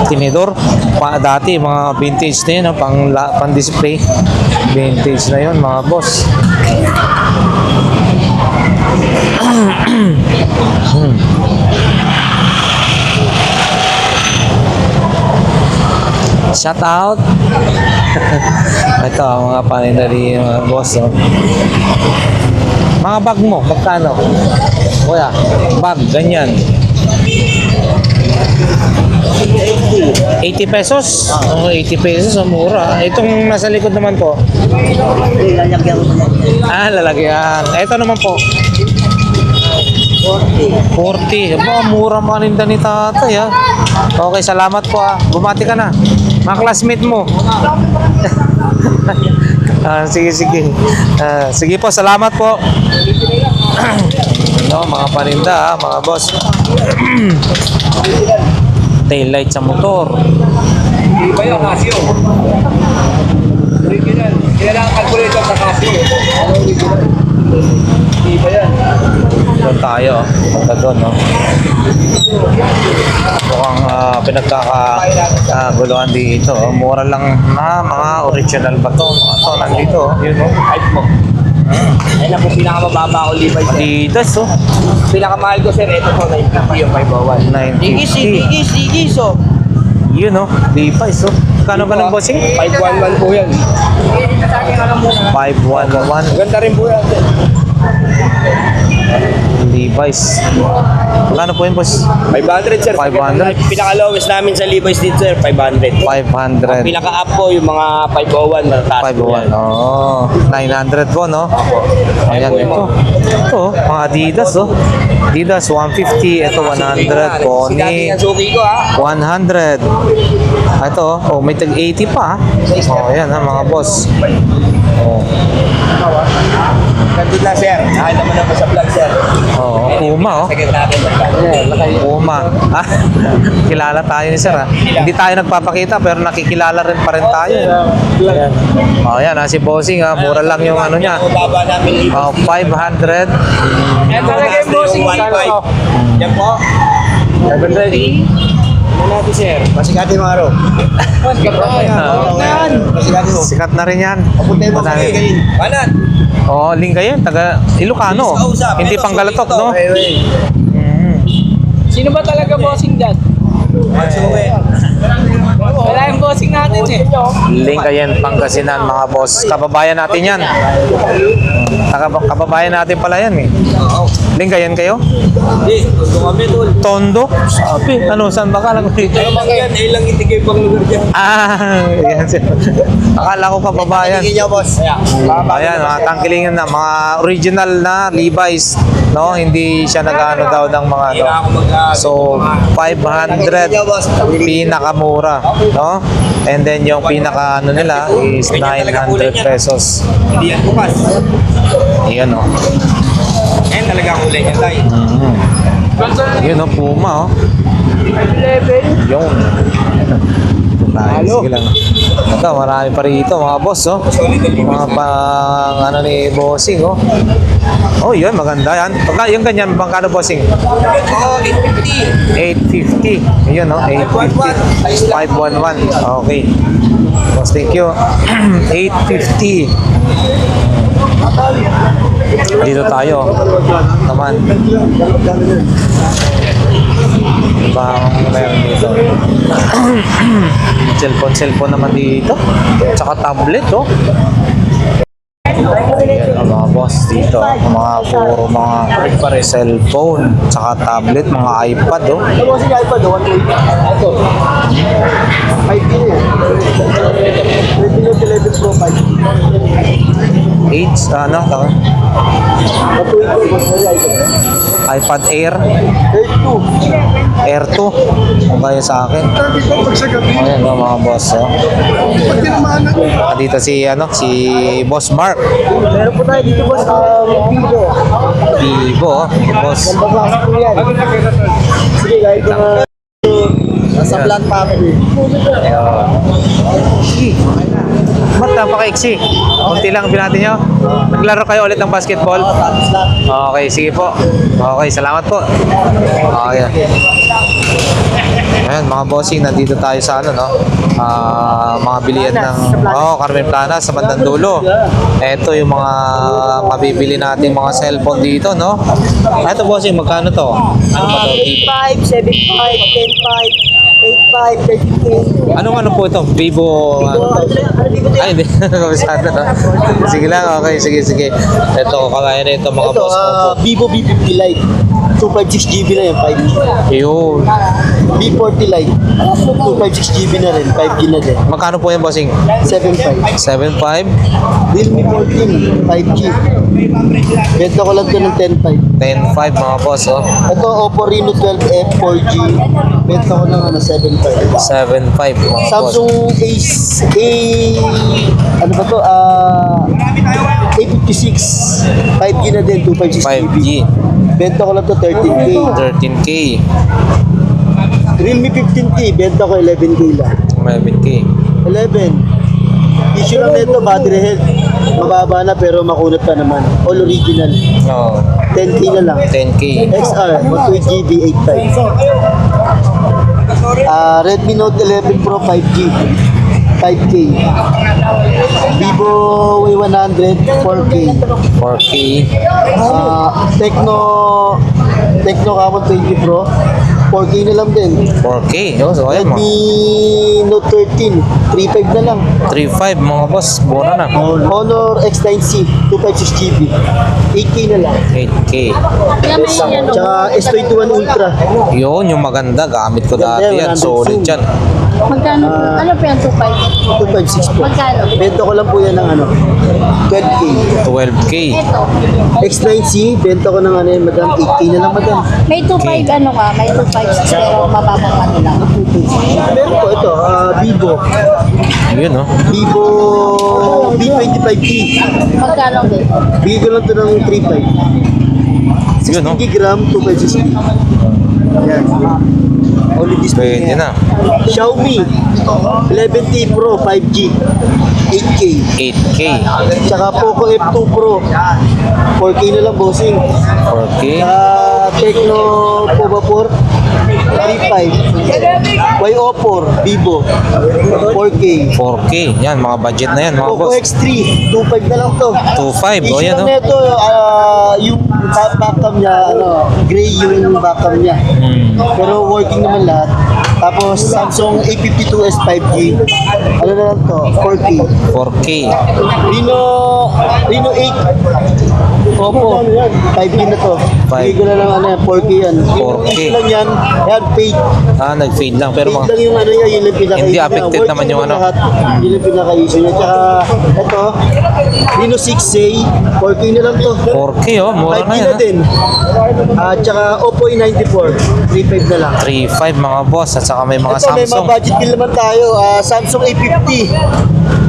Tinidor. Dati, mga vintage na yun, pang display. Vintage na yun, mga boss. Shout out. Ito, mga paninari, mga boss. Oh. Mga bag mo, magkano? Kuya, bag, ganyan. 80 pesos? Oh, 80 pesos, ang mura. Itong nasa likod naman po. Lalagyan. Ito naman po. 40. Aba, mura maninda ni tatay, ha. Okay, salamat po, ha. Bumati ka na. Mga classmate mo. Sige. Sige po, salamat po. No, mga paninda, ha, mga boss. Taillight sa motor. Hindi ba yung Casio? Original. Kailangan calculator sa Casio. Original. Hindi ba yan? Doon tayo. Punta doon, no? Mukhang pinagkakaguluhan dito. Mura lang na mga original ba to? Mga to, nandito. Yun, no? Hype mo. Ayun na po pinakamababa ko Levi's. Adidas, oh. Pinakamahal ko sir, ito po, 950 yung 501. 950. Digis, oh. Yun, no? Levi's, oh. Kano ba ng bossing? 511 po yan. 511. Ganda rin po yan. Levi's. Kano po yun, boss? 500 sir. 500. Pinaka-lowest namin sa Levi's dito sir, 500. 500. Pinaka-up po yung mga 501 na taas po yan. 501. Oh, 900 po, no? Ayan, ito. Ito, mga Adidas, oh. Adidas, 150. Ito, 100. Pony, Sigating ang suki ko ha. 100. Ito, oh, may tag 80 pa, ha? Oh, ayan, ha, mga boss. Oh, Gandun na sir. Nakita mo naman sa vlog sir. oh, Puma, oh. Sagad natin sa vlog. Puma. Ah, kilala tayo ni sir, ha? Hindi tayo nagpapakita, pero nakikilala rin pa rin tayo. Ayan. Oh, ayan, ha, si Bossing, ha? Mura lang yung ano niya. Baba namin Levi's. Oh, 500. Ito talaga yung bossing 1.5. Yan po. 730. Ano natin sir? Masigati mo araw. Masigati mo. Sikat na rin yan. Pupunta mo Madami. kayo. Banan. Oo, Lingayen, taga Ilocano. Hindi Panggalatok, no? Sino ba talaga bossing dyan? Wala yung bossing natin eh. Lingayen, Pangasinan, mga boss. Kababayan natin yan. Kababayan natin pala yan, eh. Lingayen kayo? Hindi, gusto kami tol. Tondo? Sabi, ano, saan ba ka lang? Ano mga yan? Ilang itigay pang lugar dyan. Yan siya. Akala ko kababayan. Tingin niya boss. Ayan, mga tangkilingan na, mga original na Levi's, no? Hindi siya nag-ano daw ng mga, ano. Hira ako So, 500 pinakamura, no? And then yung pinaka ano nila is 900 pesos. Hindi yan bukas. Iyan, no? Ayan talaga ang kulay niya tayo. Yun, no? Puma, oh. Yun. Tayo, sige lang. Ito, marami pa rito, mga boss, oh. Mga pang, ano ni Bossing, oh. Oh, yun, maganda yan. Pagka, yung ganyan, magkano Bossing? Oo, 850. 850. Ayun, no? 850. 511. Okay. Boss, thank you. 850. Dito tayo. Naman. Diba ang meron dito? Cellphone naman dito. Tsaka tablet, oh. Ayan, mga boss dito. Mga puro mga cellphone. Tsaka tablet, mga iPad, oh. Ano kasi iPad? 120. Ito. 5 din yan. 11 Pro 5. Age, ano? 120. iPad Air. Air 2. Air 2. Kung kaya sa akin. Ayan no, mga boss. Oh. Dito si Boss Mark. Meron po tayo dito boss, Vivo. Vivo, oh. Boss. Ganda po yan. Sige, kahit mga nasa Black Family. Ba't napaka-iksi? Kunti lang binati nyo. Naglaro kayo ulit ng basketball? Okay, sige po. Okay, salamat po. Okay. Ayan, mga bossing, nandito tayo sa mga bilihan ng Carmen Planas sa bandang dulo. Ito yung mga mabibili nating mga cellphone dito, no? Ito bossing, magkano to? Ano ba to? 8.5, 7.5, 10.5, 8.5, 30K. Ano po ito? Vivo... Ay, hindi. Kabisado, no? Sige lang, okay. Sige. Ito, kagaya na ito mga boss ko po. Vivo V50 Lite. 256GB na yan, 5G. Yun. V40 Lite. 256GB na rin, 5G na din. Magkano po yan, bossing? 7.5. 7.5? Realme 14, 5G. Benta ko lang ito ng 10.5. 10.5 mga boss, oh. Ito, Oppo Reno 12F 4G. Benta ko ng 7.5. 7.5 mga boss. Samsung ano ba to? A56. 5G na din, 256GB. 5G. Benta ko lang to 13K. 13K. Realme 15T, benta ko 11K lang. 11K. 11. Issue lang nito, battery health. Mababa na pero makunat pa naman. All original. Oh, 10K na lang. 10K. XR, 128GB, 8.5. Redmi Note 11 Pro 5G. 5K. Vivo Y100 4K. 4K. Tecno Camon 20 Pro 4K na lang din. 4K. Oh, so ayan Redmi Note 13 3.5 na lang. 3.5 mga boss. Mura na. Honor X9C 256GB 8K na lang. 8K. Tsaka S21 Ultra. Yun, yung maganda. Gamit ko dati yan. Solid yan. Magkano? Ano pa yan? 2.5? 256 po. Magkano? Benta ko lang po yan ng 12K. 12K. Ito. X9C, benta ko ng madam, 8K na lang madam. May 2.5 ano ka? May 2.5 pero mababang ano lang. Meron po ito, Vivo. Yun, no? Vivo V25T. Magkano din? Bigay ko lang ito ng 3.5. Yun, no? 16 gram, 256. Yan. Only display Pwede na. Xiaomi 11T Pro 5G 8K. 8K. Tsaka Poco F2 Pro 4K na lang bossing. 4K. Tecno Pova 4 3.5. Y04 Vivo 4K. 4K. Yan, mga budget na yan mga Poco boss. X3 2.5 na lang to. 2.5. O, yan, no? Ito, yung backcam niya, gray yung backcam niya. Pero working naman lahat. Tapos Samsung A52s 5G. Ano na lang to? 4K. 4K. Reno 8. Oppo. 5G na to. Bigay ko na lang 4K yan. 4K. Issue lang yan. Yan, paid. Nag-fade lang. Pero Paid mga... lang yung niya, yun yung pinaka-issue Hindi niya. affected Working naman yung naman lahat. Yun yung pinaka-issue niya. Tsaka, ito, Reno 6A. 4K na lang to. 4K, oh. Mura 5G na yan, na din. Tsaka Oppo A94. 3.5 na lang. 3.5 mga boss. At saka may mga Ito, may mga Samsung. budget bill naman tayo. Samsung A50.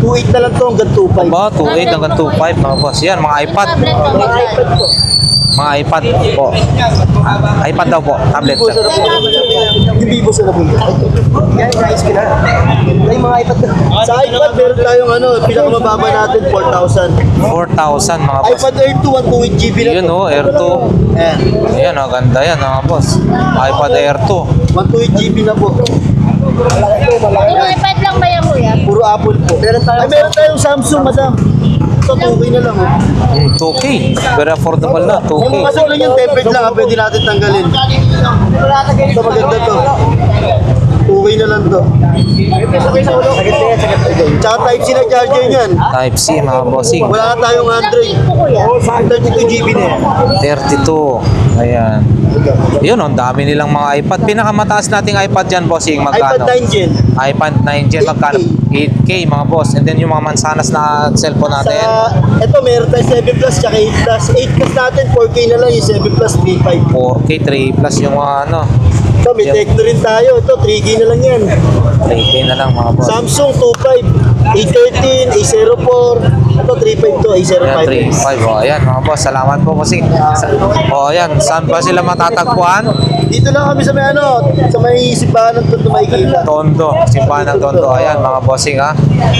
2.8 na lang to hanggang 2.5. Ba, 2.8 hanggang 2.5 mga boss. Yan, mga iPad. Tablet pa Mga ba? iPad po. Mga iPad po. iPad daw po. Tablet. Vivo sa napunta. Yung Vivo sa napunta. Yan, guys, kina. Ay, mga iPad na. Sa iPad, meron tayong pinakamababa natin, 4,000. 4,000 mga boss. iPad Air 2, 128GB na Yun, to. oh, Air 2. Ayan, Ayan, oh, ganda yan mga boss. iPad Air 2. 128GB na po. Yung iPad lang ba yan kuya? Puro Apple po. Ay, meron tayong Samsung, madam. Ito, 2K na lang. 2K. Very affordable na. 2K. Kasi ulan yung tempered lang, pwede natin tanggalin. Ito, maganda to. 2K na lang to. Tsaka Type-C na charger niyan. Type-C mga bossing. Wala na tayong Android. Po kuya? 32GB na yan. 32. Ayan. Yun, ang dami nilang mga iPad. Pinakamataas nating iPad dyan, bossing, magkano? iPad 9 Gen. iPad 9 Gen, magkano? 8K mga boss. And then yung mga mansanas na cellphone natin. Ito, meron tayo 7 Plus tsaka 8 Plus. 8 Plus natin, 4K na lang. Yung 7 Plus, 3.5. 4K, 3 plus yung mga ano. Ito, may Tecno rin tayo. Ito, 3K na lang yan. 3K na lang mga boss. Samsung 2.5. A13, A04. Ito, 3.5 to, A05. Ayan, 3.5. O, ayan mga boss. Salamat po bossing. O, ayan. Saan ba sila matatagpuan? Dito lang kami sa may ano, sa may simbahan ng Tondo Maykila. Tondo. Simbahan ng Tondo. Ayan mga bossing ha.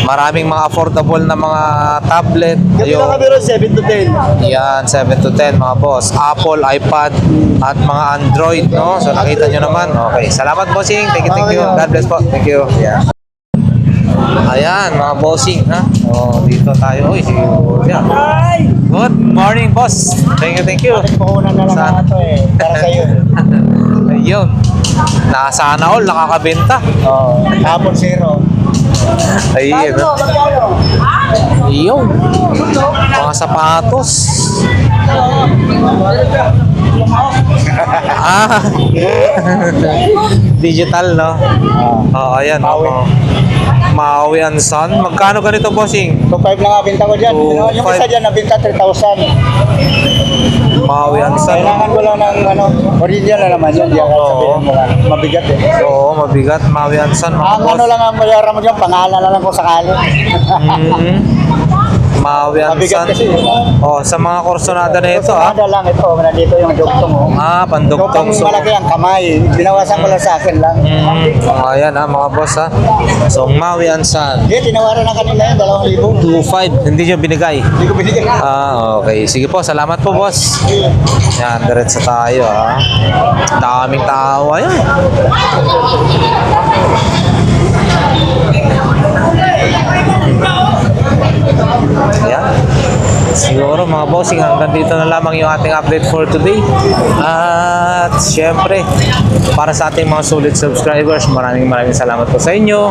Maraming mga affordable na mga tablet. Gabi lang kami ron, 7 to 10. Yan, 7 to 10 mga boss. Apple, iPad, at mga Android, no? So nakita nyo naman. Okay. Salamat bossing. Thank you, thank you. God bless po. Thank you. Yeah. Ayan, mga bossing, ha? O, dito tayo. Uy, sige po. Yeah. Good morning, boss. Thank you, thank you. Puhunan na lang ito eh, para sa'yo. Ayun. Sana all, nakakabenta. Oo, tapon 0. Ayun. Ayun. Mga sapatos. Ah. Digital, no? Oo, ayan. Maui and Son. Magkano ganito, bossing? 2.5 lang nga binta ko dyan. 2.5. Yung isa dyan, nabinta 3,000. Maui and Son. Kailangan ko lang ng ano, original na naman yun. Diyan Oo. sabihin mo lang. Mabigat eh. Oo, mabigat. Maui and Son, mga Ang ano boss. lang ang mayara mo dyan, pangalan na lang kung sakali. Mhm. Maui and Mabigat Son. kasi. Oh, sa mga kursonada na ito, ha? Ada lang ito, nandito yung dugtong. Oh. Ah, pandugtong. Dugtong So, malaki ang kamay. Binawasan ko lang sa akin lang. oh, ayan ha, mga boss ha. So, Maui and Son. Hindi, tinawaran na kanila yun, 2,000. 2.5. Hindi nyo binigay. Hindi ko binigay. Ah, okay. Sige po, salamat po, boss. Yan, diretso tayo, ha. Daming tao, ayan. Ayan. Siguro mga bossing, hanggang dito na lamang yung ating update for today. At syempre, para sa ating mga solid subscribers, maraming salamat po sa inyo.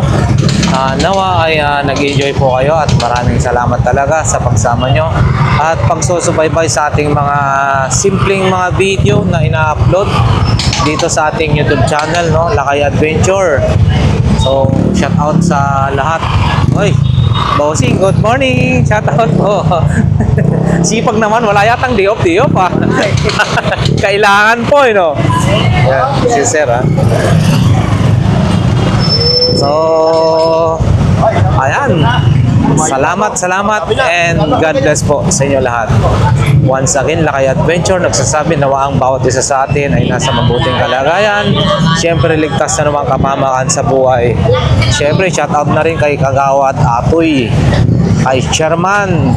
Nawa ay nag-enjoy po kayo at maraming salamat talaga sa pagsama nyo at pagsusubaybay sa ating mga simpleng mga video na ina-upload dito sa ating YouTube channel, no? Lakay Adventure. So, shout out sa lahat. Oy, bossing, good morning. Shout out po. Sipag naman, wala yatang diop ha. Kailangan po, no? Yeah, si sir, ha. So, ayan. Salamat and God bless po sa inyo lahat. Once again, Lakay Adventure nagsasabi nawa ang bawat isa sa atin ay nasa mabuting kalagayan. Siyempre, ligtas na naman kapamakan sa buhay. Siyempre, shout out na rin kay Kagawa at Atoy, kay Chairman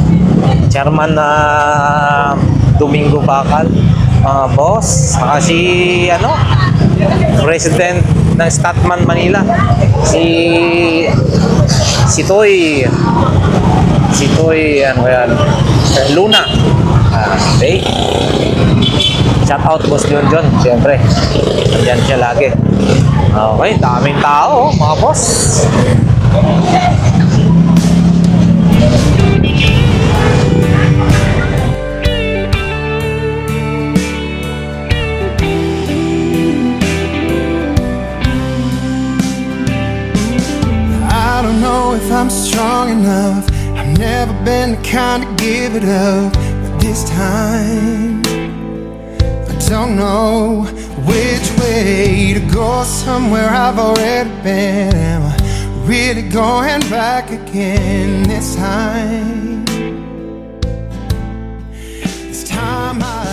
na Domingo Bakal, boss, saka si President ng Statman Manila, si Toy, ano yan, Luna. Okay. Shout out boss John, siyempre. Nandiyan siya lagi. Okay, daming tao, mga boss. I don't know if I'm strong enough. I've never been the kind to give it up, but this time I don't know which way to go. Somewhere I've already been. Am I really going back again this time? This time I